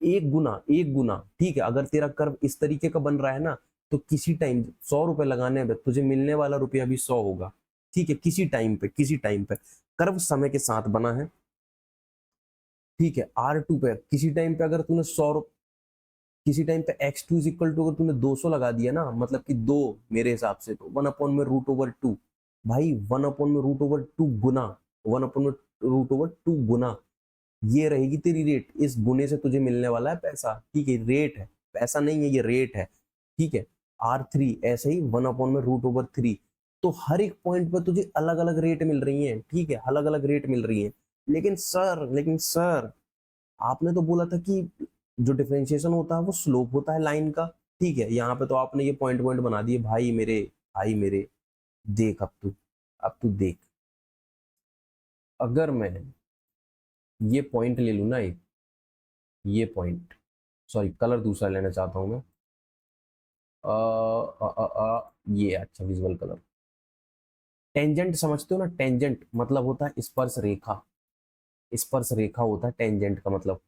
एक गुना, एक गुना। ठीक है, अगर तेरा कर्व इस तरीके का बन रहा है ना, तो किसी टाइम 100 रुपए लगाने में तुझे मिलने वाला रुपया भी 100 होगा। ठीक है, किसी टाइम पे, किसी टाइम पे कर्व समय के साथ बना है। ठीक है, R2 पे किसी टाइम पे अगर तूने 100, किसी टाइम पे x2 इज इक्वल टू अगर तूने 200 लगा दिया ना, मतलब कि 2, मेरे हिसाब से तो 1 अपॉन में रूट ओवर 2, भाई 1 अपॉन में रूट ओवर 2 गुना, 1 अपॉन में रूट ओवर 2 गुना, ये रहेगी तेरी रेट, इस गुने से तुझे मिलने वाला है पैसा। ठीक है, रेट है, पैसा नहीं है, ये रेट है। ठीक है, R3 ऐसे ही 1 अपॉन में रूट ओवर 3, तो हर एक पॉइंट पे तुझे अलग अलग रेट मिल रही है, ठीक है, अलग अलग रेट मिल रही है। लेकिन सर आपने तो बोला था कि जो डिफरेंशिएशन होता है वो स्लोप होता है लाइन का, ठीक है, यहाँ पे तो आपने ये पॉइंट पॉइंट बना दिए भाई मेरे। देख अब तू देख, अगर मैं ये पॉइंट ले लूँ ना, एक ये पॉइंट, सॉरी कलर दूसरा लेना चाहता हूँ मैं, ये अच्छा विजुअल कलर। टेंजेंट समझते हो ना, टेंजेंट मतलब होता है स्पर्श रेखा, स्पर्श रेखा होता है टेंजेंट का मतलब।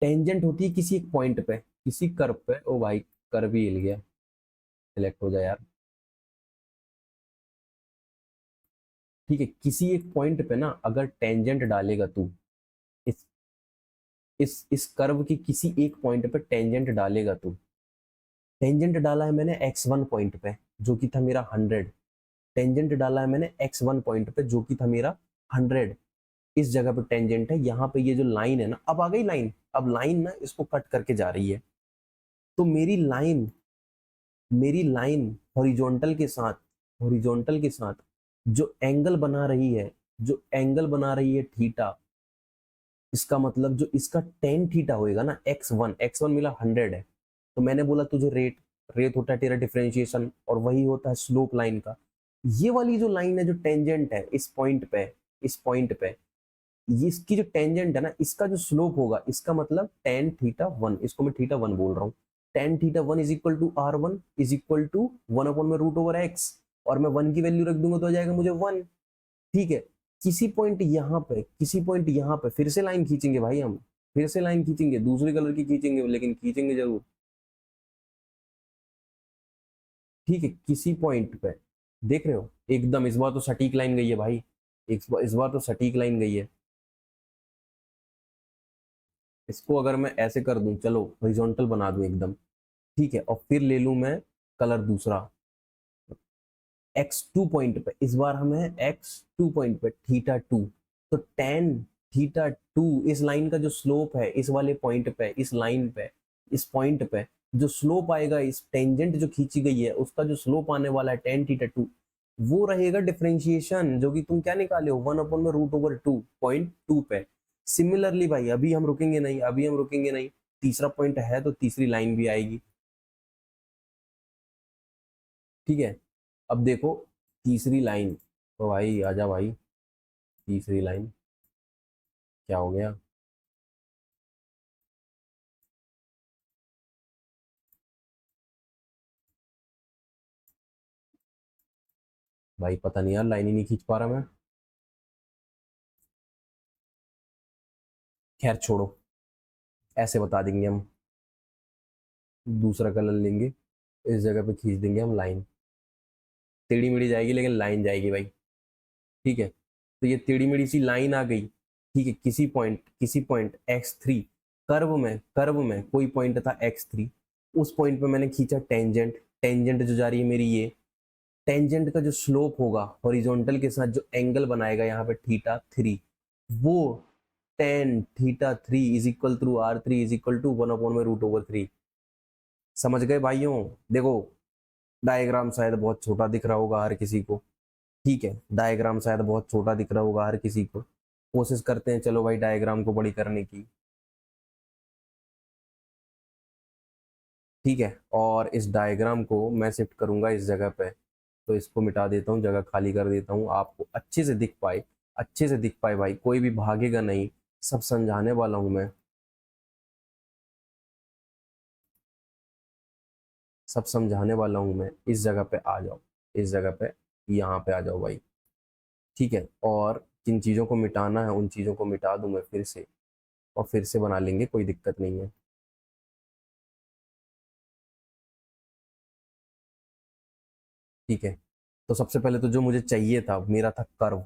टेंजेंट होती है किसी एक पॉइंट पे, किसी कर्व पे, ओ भाई कर्व ही हिल गया, सिलेक्ट हो जाए यार, ठीक है, किसी एक पॉइंट पे ना अगर टेंजेंट डालेगा तू, इस इस कर्व की किसी एक पॉइंट पे टेंजेंट डालेगा तू, टेंजेंट डाला है मैंने x1 पॉइंट पे जो कि था मेरा 100, टेंजेंट डाला है मैंने x1 पॉइंट पे जो कि था मेरा 100, इस जगह पे टेंजेंट है, यहाँ पे ये जो लाइन है ना, अब आ गई लाइन, अब लाइन ना इसको कट करके जा रही है, तो मेरी लाइन हॉरिजॉन्टल के साथ जो एंगल बना रही है, जो एंगल बना रही है थीटा, इसका मतलब जो इसका टेन थीटा होएगा ना, एक्स वन मिला 100 है, तो मैंने बोला तुझे रेट, रेट होता है तेरा डिफरेंशिएशन और वही होता है स्लोप लाइन का। ये वाली जो लाइन है जो टेंजेंट है इस पॉइंट पे ये इसकी जो टेंजेंट है ना, इसका जो स्लोप होगा, इसका मतलब टेन थीटा वन, इसको मैं थीटा वन बोल रहा हूँ, tan theta one is equal to r one is equal to one upon में रूट ओवर एक्स, और मैं वन की वैल्यू रख दूंगा तो आ जाएगा मुझे वन, ठीक है। किसी पॉइंट यहाँ पे फिर से लाइन खींचेंगे भाई, हम फिर से लाइन खींचेंगे, दूसरे कलर की खींचेंगे, लेकिन खींचेंगे जरूर, ठीक है, किसी पॉइंट पे, देख रहे हो एकदम, इस बार तो सटीक लाइन गई है भाई, इस बार तो सटीक लाइन गई है। इसको अगर मैं ऐसे कर दूं, चलो हॉरिजॉन्टल बना दूं एकदम, ठीक है, और फिर ले लूं मैं कलर दूसरा, x2 पॉइंट पे, इस बार हमें x2 पॉइंट पे थीटा टू, तो टेन थीटा टू, इस लाइन का जो स्लोप है इस वाले पॉइंट पे, इस लाइन पे, इस पॉइंट पे जो स्लोप आएगा, इस टेंजेंट जो खींची गई है उसका जो स्लोप आने वाला है टेन थीटा टू, वो रहेगा डिफरेंशिएशन, जो कि तुम क्या निकाले हो, वन अपॉन में root over two point two पे। सिमिलरली भाई अभी हम रुकेंगे नहीं, तीसरा पॉइंट है तो तीसरी लाइन भी आएगी, ठीक है। अब देखो तीसरी लाइन, तो भाई आजा भाई, तीसरी लाइन क्या हो गया, भाई पता नहीं यार, लाइन ही नहीं खींच पा रहा मैं, खैर छोड़ो, ऐसे बता देंगे हम, दूसरा कलर लेंगे, इस जगह पे खींच देंगे हम लाइन, टेढ़ी मेढ़ी जाएगी लेकिन लाइन जाएगी भाई, ठीक है, तो ये टेढ़ी मेढ़ी सी लाइन आ गई, ठीक है, किसी पॉइंट x3, कर्व में कोई पॉइंट था x3, उस पॉइंट पे मैंने खींचा टेंजेंट, टेंजेंट जो जा रही है मेरी ये, टेंजेंट का जो स्लोप होगा हॉरिजॉन्टल के साथ जो एंगल बनाएगा यहाँ पे थीटा थ्री, वो tan theta three is equal to r three is equal to one upon में रूट ओवर थ्री। समझ गए भाइयों? देखो डायग्राम शायद बहुत छोटा दिख रहा होगा हर किसी को, ठीक है, डायग्राम शायद बहुत छोटा दिख रहा होगा हर किसी को, कोशिश करते हैं चलो भाई डायग्राम को बड़ी करने की, ठीक है, और इस डायग्राम को मैं शिफ्ट करूंगा इस जगह पे, तो इसको मिटा देता हूँ, जगह खाली कर देता हूँ, आपको अच्छे से दिख पाए भाई, कोई भी भागेगा नहीं, सब समझाने वाला हूँ मैं, सब समझाने वाला हूँ मैं, इस जगह पे आ जाओ, इस जगह पे, यहाँ पे आ जाओ भाई, ठीक है, और जिन चीज़ों को मिटाना है उन चीज़ों को मिटा दूँ मैं फिर से, और फिर से बना लेंगे, कोई दिक्कत नहीं है, ठीक है। तो सबसे पहले तो जो मुझे चाहिए था मेरा था कर्व,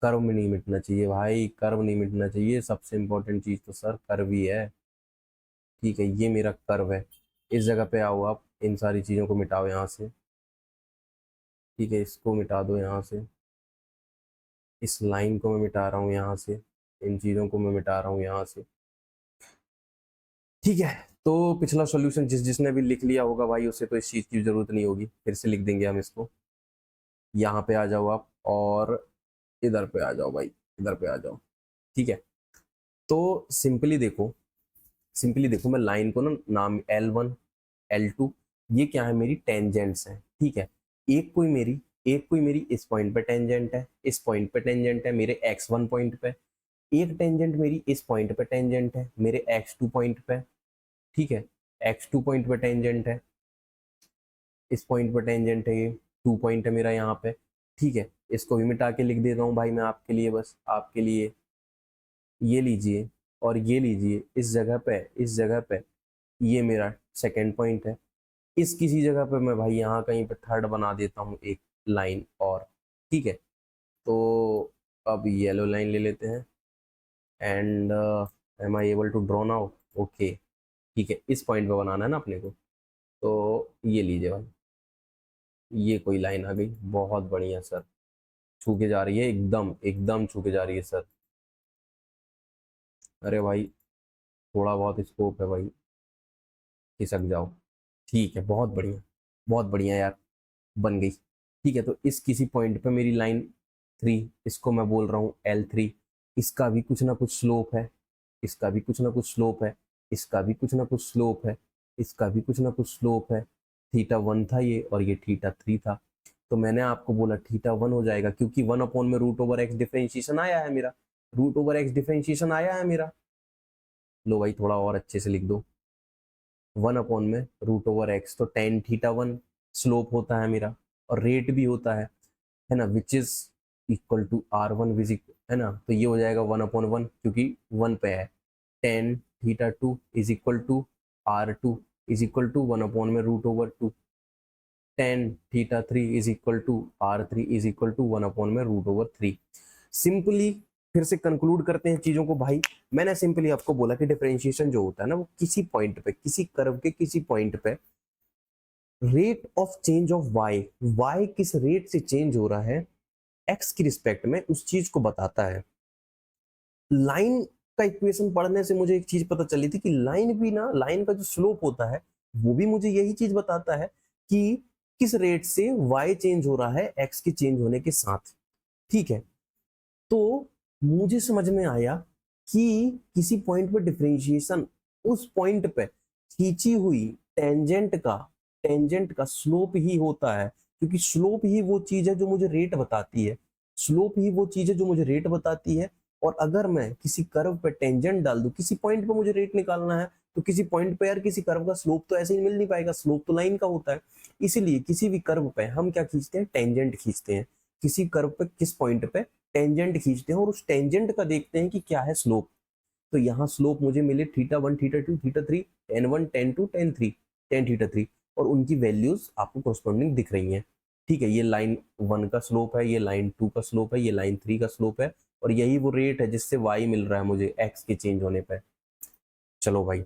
कर्व में नहीं मिटना चाहिए भाई, कर्व नहीं मिटना चाहिए, सबसे इंपॉर्टेंट चीज़ तो सर कर्व ही है, ठीक है, ये मेरा कर्व है, इस जगह पे आओ आप, इन सारी चीज़ों को मिटाओ यहाँ से, ठीक है, इसको मिटा दो यहाँ से, इस लाइन को मैं मिटा रहा हूँ यहाँ से, इन चीज़ों को मैं मिटा रहा हूँ यहाँ से, ठीक है। तो पिछला सॉल्यूशन जिसने भी लिख लिया होगा भाई, उसे तो इस चीज़ की जरूरत नहीं होगी, फिर से लिख देंगे हम इसको, यहाँ पे आ जाओ आप, और इधर पे आ जाओ भाई, इधर पे आ जाओ। ठीक है, तो सिंपली देखो मैं लाइन को ना नाम L1 L2, ये क्या है, मेरी टेंजेंट्स हैं। ठीक है, एक कोई मेरी इस पॉइंट पे टेंजेंट है, इस पॉइंट पे टेंजेंट है मेरे x1 पॉइंट पे, एक टेंजेंट मेरी इस पॉइंट पे टेंजेंट है मेरे x2 पॉइंट पे। ठीक है, x2 पॉइंट पे टेंजेंट है, इस पॉइंट पे टेंजेंट है, ये 2 पॉइंट है मेरा यहाँ पे। ठीक है, इसको भी मिटा के लिख देता हूँ भाई मैं आपके लिए, बस आपके लिए। ये लीजिए और ये लीजिए, इस जगह पे ये मेरा सेकेंड पॉइंट है। इस किसी जगह पे मैं भाई यहाँ कहीं पे थर्ड बना देता हूँ एक लाइन और। ठीक है, तो अब येलो लाइन ले लेते हैं, and am I able to draw now? Okay, ठीक है, इस पॉइंट पे बनाना है ना अपने को, तो ये लीजिए भाई, ये कोई लाइन आ गई, बहुत बढ़िया सर। छू के जा रही है, एकदम एकदम छू के जा रही है सर। अरे भाई, थोड़ा बहुत स्कोप है भाई, खिसक जाओ। ठीक है, बहुत बढ़िया, बहुत बढ़िया यार, बन गई। ठीक है, तो इस किसी पॉइंट पे मेरी लाइन 3, इसको मैं बोल रहा हूँ L3। इसका भी कुछ ना कुछ स्लोप है, इसका भी कुछ ना कुछ स्लोप है, इसका भी कुछ ना कुछ स्लोप है, इसका भी कुछ ना कुछ स्लोप है। θ1 था ये, और ये θ3 था। तो मैंने आपको बोला θ1 हो जाएगा, क्योंकि 1 में √x डिफरेंशिएशन आया है मेरा, √x डिफरेंशिएशन आया है मेरा। लो भाई, थोड़ा और अच्छे से लिख दो, 1 में √x, तो tan θ1 स्लोप होता है मेरा, और रेट भी होता है ना, which is equal to R1 विजिक, है ना। तो ये हो जाएगा 1/1, क्योंकि 1 पे है। tan θ2 is equal to R2 is equal to 1/√2। tan θ3 is equal to R3 is equal to 1/√3। Simply फिर से कंक्लूड करते हैं चीजों को भाई। मैंने सिंपली आपको बोला कि डिफरेंशिएशन जो होता है ना, वो किसी पॉइंट पे, किसी कर्व के किसी पॉइंट पे rate of change of y किस रेट से चेंज हो रहा है एक्स की रिस्पेक्ट में, उस चीज को बताता है। लाइन का इक्वेशन पढ़ने से मुझे एक चीज पता चली थी कि लाइन भी ना, लाइन का जो स्लोप होता है वो भी मुझे यही चीज बताता है कि किस रेट से वाई चेंज हो रहा है एक्स के चेंज होने के साथ। ठीक है, तो मुझे समझ में आया कि किसी पॉइंट पे डिफरेंशिएशन उस पॉइंट पे खींची हुई टेंजेंट का स्लोप ही होता है, क्योंकि स्लोप ही वो चीज है जो मुझे रेट बताती है। स्लोप ही वो चीज है जो मुझे रेट बताती है। और अगर मैं किसी कर्व पे टेंजेंट डाल दूं, किसी पॉइंट पे मुझे रेट निकालना है, तो किसी पॉइंट पे यार किसी कर्व का स्लोप तो ऐसे ही मिल नहीं पाएगा, स्लोप तो लाइन का होता है। इसीलिए किसी भी कर्व पे हम क्या खींचते हैं, टेंजेंट खींचते हैं। किसी कर्व पे किस पॉइंट पे टेंजेंट खींचते हैं, और उस टेंजेंट का देखते हैं कि क्या है स्लोप। तो यहाँ स्लोप मुझे मिले θ1 θ2 θ3, tan1 tan2 tan3 tan θ3, और उनकी वैल्यूज आपको कॉरस्पॉन्डिंग दिख रही हैं। ठीक है, ये लाइन 1 का स्लोप है, ये लाइन 2 का स्लोप है, ये लाइन 3 का स्लोप है, और यही वो रेट है जिससे y मिल रहा है मुझे x के चेंज होने पे। चलो भाई,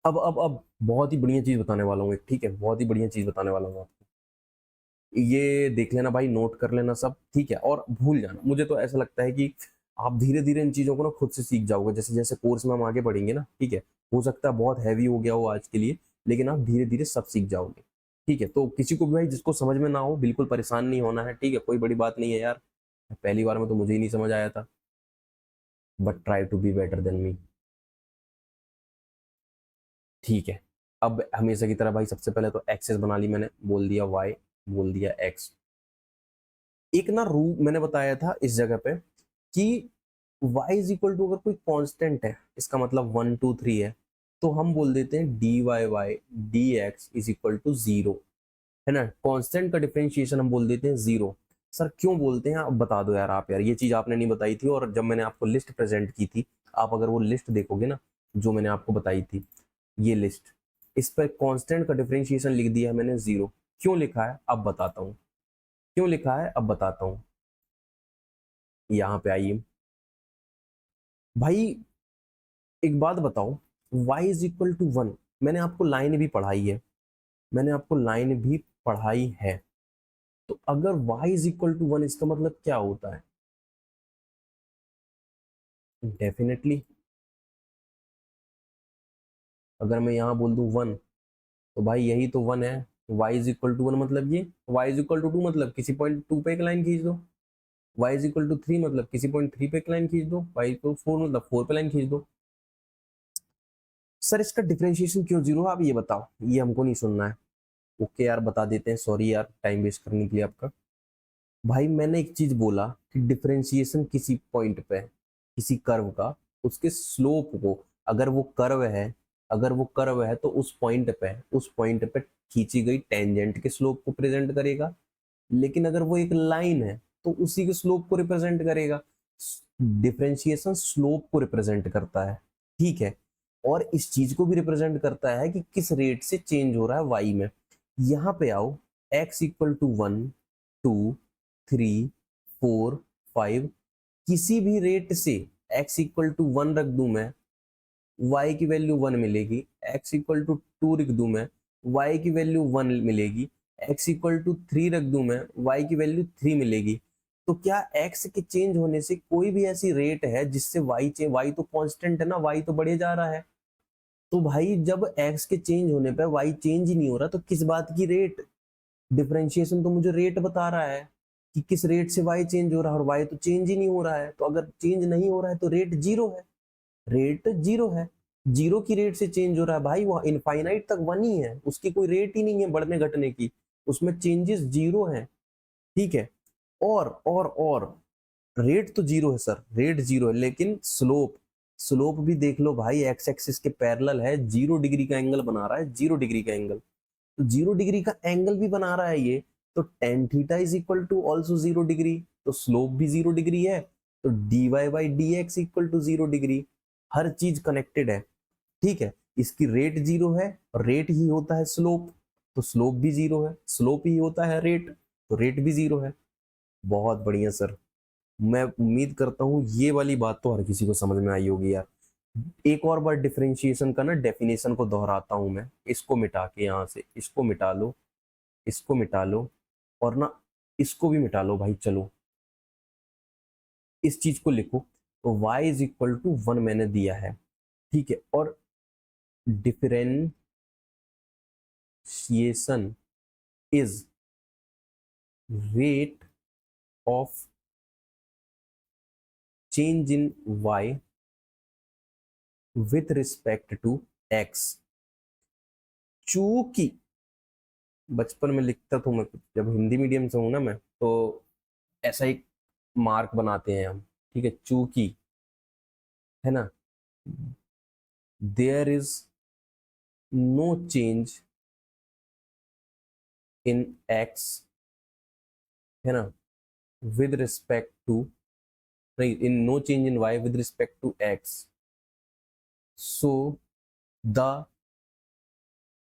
अब बहुत ही बढ़िया चीज बताने वाला हूँ एक, ठीक है, बहुत ही बढ़िया चीज बताने वाला हूँ आपको। ये देख लेना भाई, नोट कर लेना सब, ठीक है, और भूल जाना। मुझे तो ऐसा लगता है कि आप धीरे धीरे इन चीजों को ना खुद से सीख जाओगे, जैसे जैसे कोर्स में हम आगे बढ़ेंगे ना। ठीक है, हो सकता है बहुत हैवी हो गया हो आज के लिए, लेकिन आप धीरे धीरे सब सीख जाओगे। ठीक है, तो किसी को भी भाई जिसको समझ में ना हो, बिल्कुल परेशान नहीं होना है। ठीक है, कोई बड़ी बात नहीं है यार, पहली बार में तो मुझे ही नहीं समझ आया था, but try to be better than me. ठीक है, अब हमेशा की तरह भाई, सबसे पहले तो एक्सेस बना ली मैंने, बोल दिया वाई, बोल दिया एक्स। एक ना रूल मैंने बताया था इस जगह पे कि y इज इक्वल टू, अगर कोई कांस्टेंट है, इसका मतलब 1 2 3 है, तो हम बोल देते हैं dy dx is equal to 0, है ना। कांस्टेंट का डिफरेंशिएशन हम बोल देते हैं 0। सर क्यों बोलते हैं, आप बता दो यार, आप यार ये चीज आपने नहीं बताई थी, और जब मैंने आपको लिस्ट प्रेजेंट की थी, आप अगर वो लिस्ट देखोगे ना जो मैंने आपको बताई थी, ये लिस्ट, इस पर कांस्टेंट का डिफरेंशिएशन लिख दिया है मैंने 0। क्यों लिखा है अब बताता हूँ, क्यों लिखा है अब बताता हूँ। यहाँ पे आइए भाई, एक बात बताओ, y इज इक्वल टू 1, मैंने आपको लाइन भी पढ़ाई है, मैंने आपको लाइन भी पढ़ाई है। तो अगर y इज इक्वल टू 1, इसका मतलब क्या होता है, डेफिनेटली अगर मैं यहाँ बोल दूं 1, तो भाई यही तो 1 है, y इज इक्वल टू 1 मतलब ये, y इज इक्वल टू 2 मतलब किसी पॉइंट 2 पे एक लाइन खींच दो, y इज इक्वल टू 3 मतलब किसी पॉइंट 3 पे एक लाइन खींच दो, y इक्वल 4 मतलब 4 पे लाइन खींच दो। सर इसका डिफरेंशिएशन क्यों जीरो है आप ये बताओ, ये हमको नहीं सुनना है। ओके यार बता देते हैं, सॉरी यार टाइम वेस्ट करने के लिए आपका। भाई मैंने एक चीज बोला कि डिफरेंशिएशन किसी पॉइंट पे किसी कर्व का, उसके स्लोप को, अगर वो कर्व है, अगर वो कर्व है तो उस पॉइंट पे खींची गई टेंजेंट के स्लोप को प्रेजेंट करेगा। लेकिन अगर वो एक लाइन है तो उसी के स्लोप को रिप्रेजेंट करेगा। डिफरेंशिएशन स्लोप को रिप्रेजेंट करता है, ठीक है, और इस चीज को भी रिप्रेजेंट करता है कि किस रेट से चेंज हो रहा है वाई में। यहां पे आओ, x इक्वल टू 1 2 3 4 5, किसी भी रेट से x इक्वल टू 1 रख दूं मैं, y की वैल्यू 1 मिलेगी। x इक्वल टू 2 रख दूं मैं, y की वैल्यू 1 मिलेगी। x इक्वल टू 3 रख दूं मैं, y की वैल्यू 3 मिलेगी। तो क्या x के चेंज होने से कोई भी ऐसी रेट है जिससे y तो कांस्टेंट है ना, y तो बढ़े जा रहा है। तो भाई जब x के चेंज होने पे y चेंज ही नहीं हो रहा तो किस बात की रेट? डिफरेंशिएशन तो मुझे रेट बता रहा है कि किस रेट से y चेंज हो रहा है, और y तो चेंज ही नहीं हो रहा है। तो अगर चेंज नहीं हो रहा है तो रेट जीरो है, रेट जीरो है। जीरो की रेट से चेंज हो रहा है भाई, वो इनफाइनाइट तक वन ही है, उसकी कोई रेट ही नहीं है बढ़ने घटने की, उसमें चेंजेस जीरो है, ठीक है। और रेट तो जीरो है सर, रेट जीरो है, लेकिन स्लोप, स्लोप भी देख लो भाई, एक्स एक्सिस के पैरेलल है, 0 डिग्री का एंगल बना रहा है, 0 डिग्री का एंगल, तो 0 डिग्री का एंगल भी बना रहा है ये। तो tan theta is equal to also 0 degree, तो स्लोप भी 0 डिग्री है। तो D Y by D X equal to 0 degree, हर चीज कनेक्टेड है, ठीक है। इसकी रेट जीरो है और रेट ही होता है स्लोप, तो स्लोप भी जीरो है, स्लोप ही होता है रेट, तो रेट भी जीरो है। बहुत बढ़िया सर, मैं उम्मीद करता हूँ ये वाली बात तो हर किसी को समझ में आई होगी यार। एक और बार डिफरेंशिएशन का ना डेफिनेशन को दोहराता हूं मैं, इसको मिटा के, यहाँ से इसको मिटा लो, इसको मिटा लो, और ना इसको भी मिटा लो भाई, चलो इस चीज को लिखो। तो y इज इक्वल टू 1 मैंने दिया है, ठीक है, और differentiation is rate of change in y with respect to x। चूंकि बचपन में लिखता था मैं, जब हिंदी मीडियम से हूं ना मैं, तो ऐसा एक मार्क बनाते हैं हम, ठीक है, चूंकि, है ना, there is no change in x, है ना, विद रिस्पेक्ट टू, नहीं, in no change in y with respect to x, so the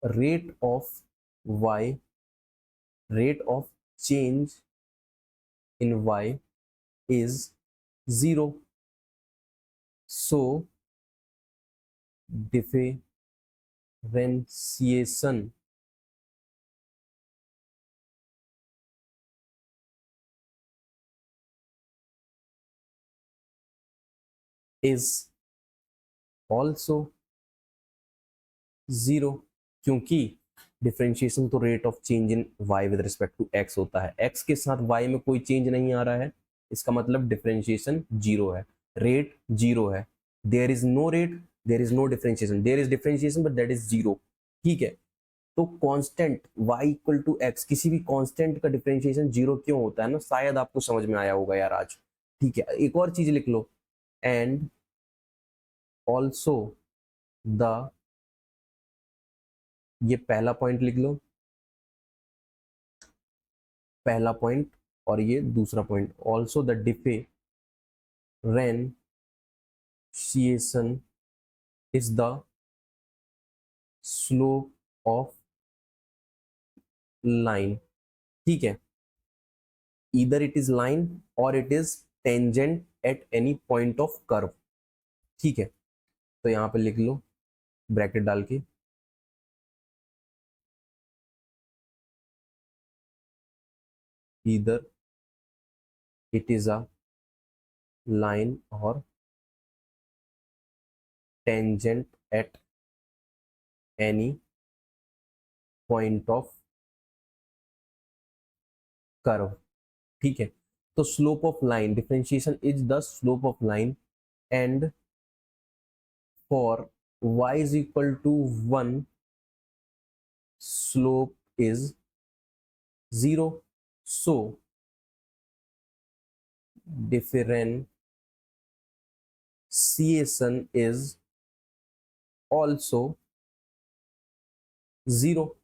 rate of y, rate of change in y is zero, so differentiation is also zero, क्योंकि differentiation तो rate of change in y with respect to x होता है, x के साथ y में कोई change नहीं आ रहा है, इसका मतलब डिफरेंशिएशन जीरो है, रेट जीरो है। There is no rate, there is no differentiation, there is differentiation but that is zero, ठीक है। तो constant y equal to x, किसी भी कांस्टेंट का डिफरेंशिएशन जीरो क्यों होता है ना, शायद आपको समझ में आया होगा यार आज, ठीक है। एक और चीज लिख लो, एंड ऑल्सो द, ये पहला पॉइंट लिख लो, पहला पॉइंट, और ये दूसरा point, also the differentiation is the slope of line, ठीक है, ईदर इट इज लाइन और it is tangent at any point of curve, ठीक है। तो यहां पे लिख लो ब्रैकेट डाल के, either it is a line और tangent at any point of curve, ठीक है। तो slope of line, differentiation is the slope of line and for y is equal to 1 slope is 0, so differentiation is also 0।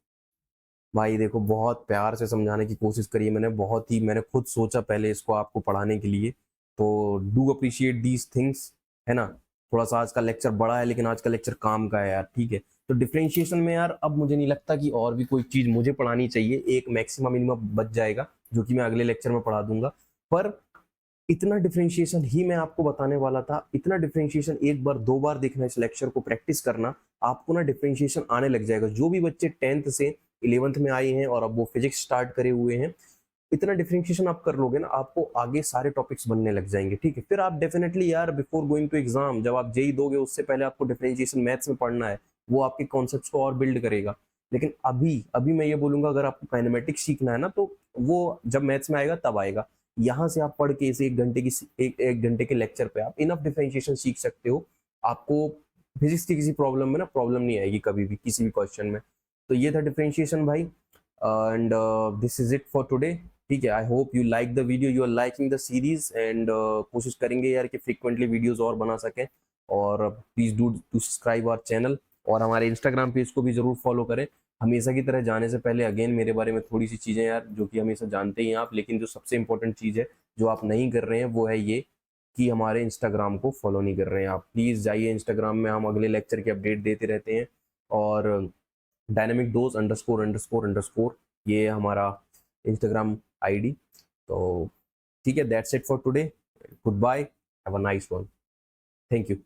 भाई देखो, बहुत प्यार से समझाने की कोशिश करी है मैंने, बहुत ही मैंने खुद सोचा पहले इसको आपको पढ़ाने के लिए, तो डू अप्रिशिएट दीज थिंग्स, है ना। थोड़ा सा आज का लेक्चर बड़ा है, लेकिन आज का लेक्चर काम का है यार, ठीक है। तो डिफरेंशिएशन में यार अब मुझे नहीं लगता कि और भी कोई चीज मुझे पढ़ानी चाहिए, एक मैक्सिमम मिनिमम बच जाएगा जो कि मैं अगले लेक्चर में पढ़ा दूंगा। पर इतना डिफरेंशिएशन ही मैं आपको बताने वाला था, इतना डिफरेंशिएशन एक बार दो बार देखना, इस लेक्चर को प्रैक्टिस करना, आपको ना डिफरेंशिएशन आने लग जाएगा। जो भी बच्चे 10th से 11th में आए हैं और अब वो फिजिक्स स्टार्ट करे हुए हैं, इतना डिफरेंशिएशन आप कर लोगे ना, आपको आगे सारे टॉपिक्स बनने लग जाएंगे, ठीक है। फिर आप डेफिनेटली यार बिफोर गोइंग टू एग्जाम, जब आप जेई दोगे उससे पहले आपको डिफरेंशिएशन मैथ्स में पढ़ना है, वो आपके कॉन्सेप्ट्स को और बिल्ड करेगा। लेकिन अभी अभी मैं ये बोलूंगा, अगर आपको काइनेमेटिक्स सीखना है ना, तो वो जब मैथ्स में आएगा तब आएगा। यहाँ से आप पढ़ के इसे एक घंटे के लेक्चर पे आप इनफ डिफरेंशिएशन सीख सकते हो, आपको फिजिक्स की किसी प्रॉब्लम में ना प्रॉब्लम नहीं आएगी कभी भी किसी भी क्वेश्चन में। तो ये था डिफरेंशिएशन भाई, and this is it for today, ठीक है। I hope you like the video, you are liking the series, and कोशिश करेंगे यार कि फ्रिक्वेंटली वीडियोस और बना सकें। और please do to subscribe our channel, और हमारे इंस्टाग्राम पेज को भी जरूर फॉलो करें। हमेशा की तरह जाने से पहले अगेन मेरे बारे में थोड़ी सी चीज़ें यार, जो कि हमेशा जानते ही हैं आप, लेकिन जो सबसे इंपॉर्टेंट चीज़ है जो आप नहीं कर रहे हैं वो है ये कि हमारे इंस्टाग्राम को फॉलो नहीं कर रहे हैं आप। प्लीज़ जाइए इंस्टाग्राम में, हम अगले लेक्चर की अपडेट देते रहते हैं। और dynamic dose underscore underscore underscore, ये हमारा इंस्टाग्राम आईडी। तो ठीक है, that's it for today, goodbye, have a nice one, thank you.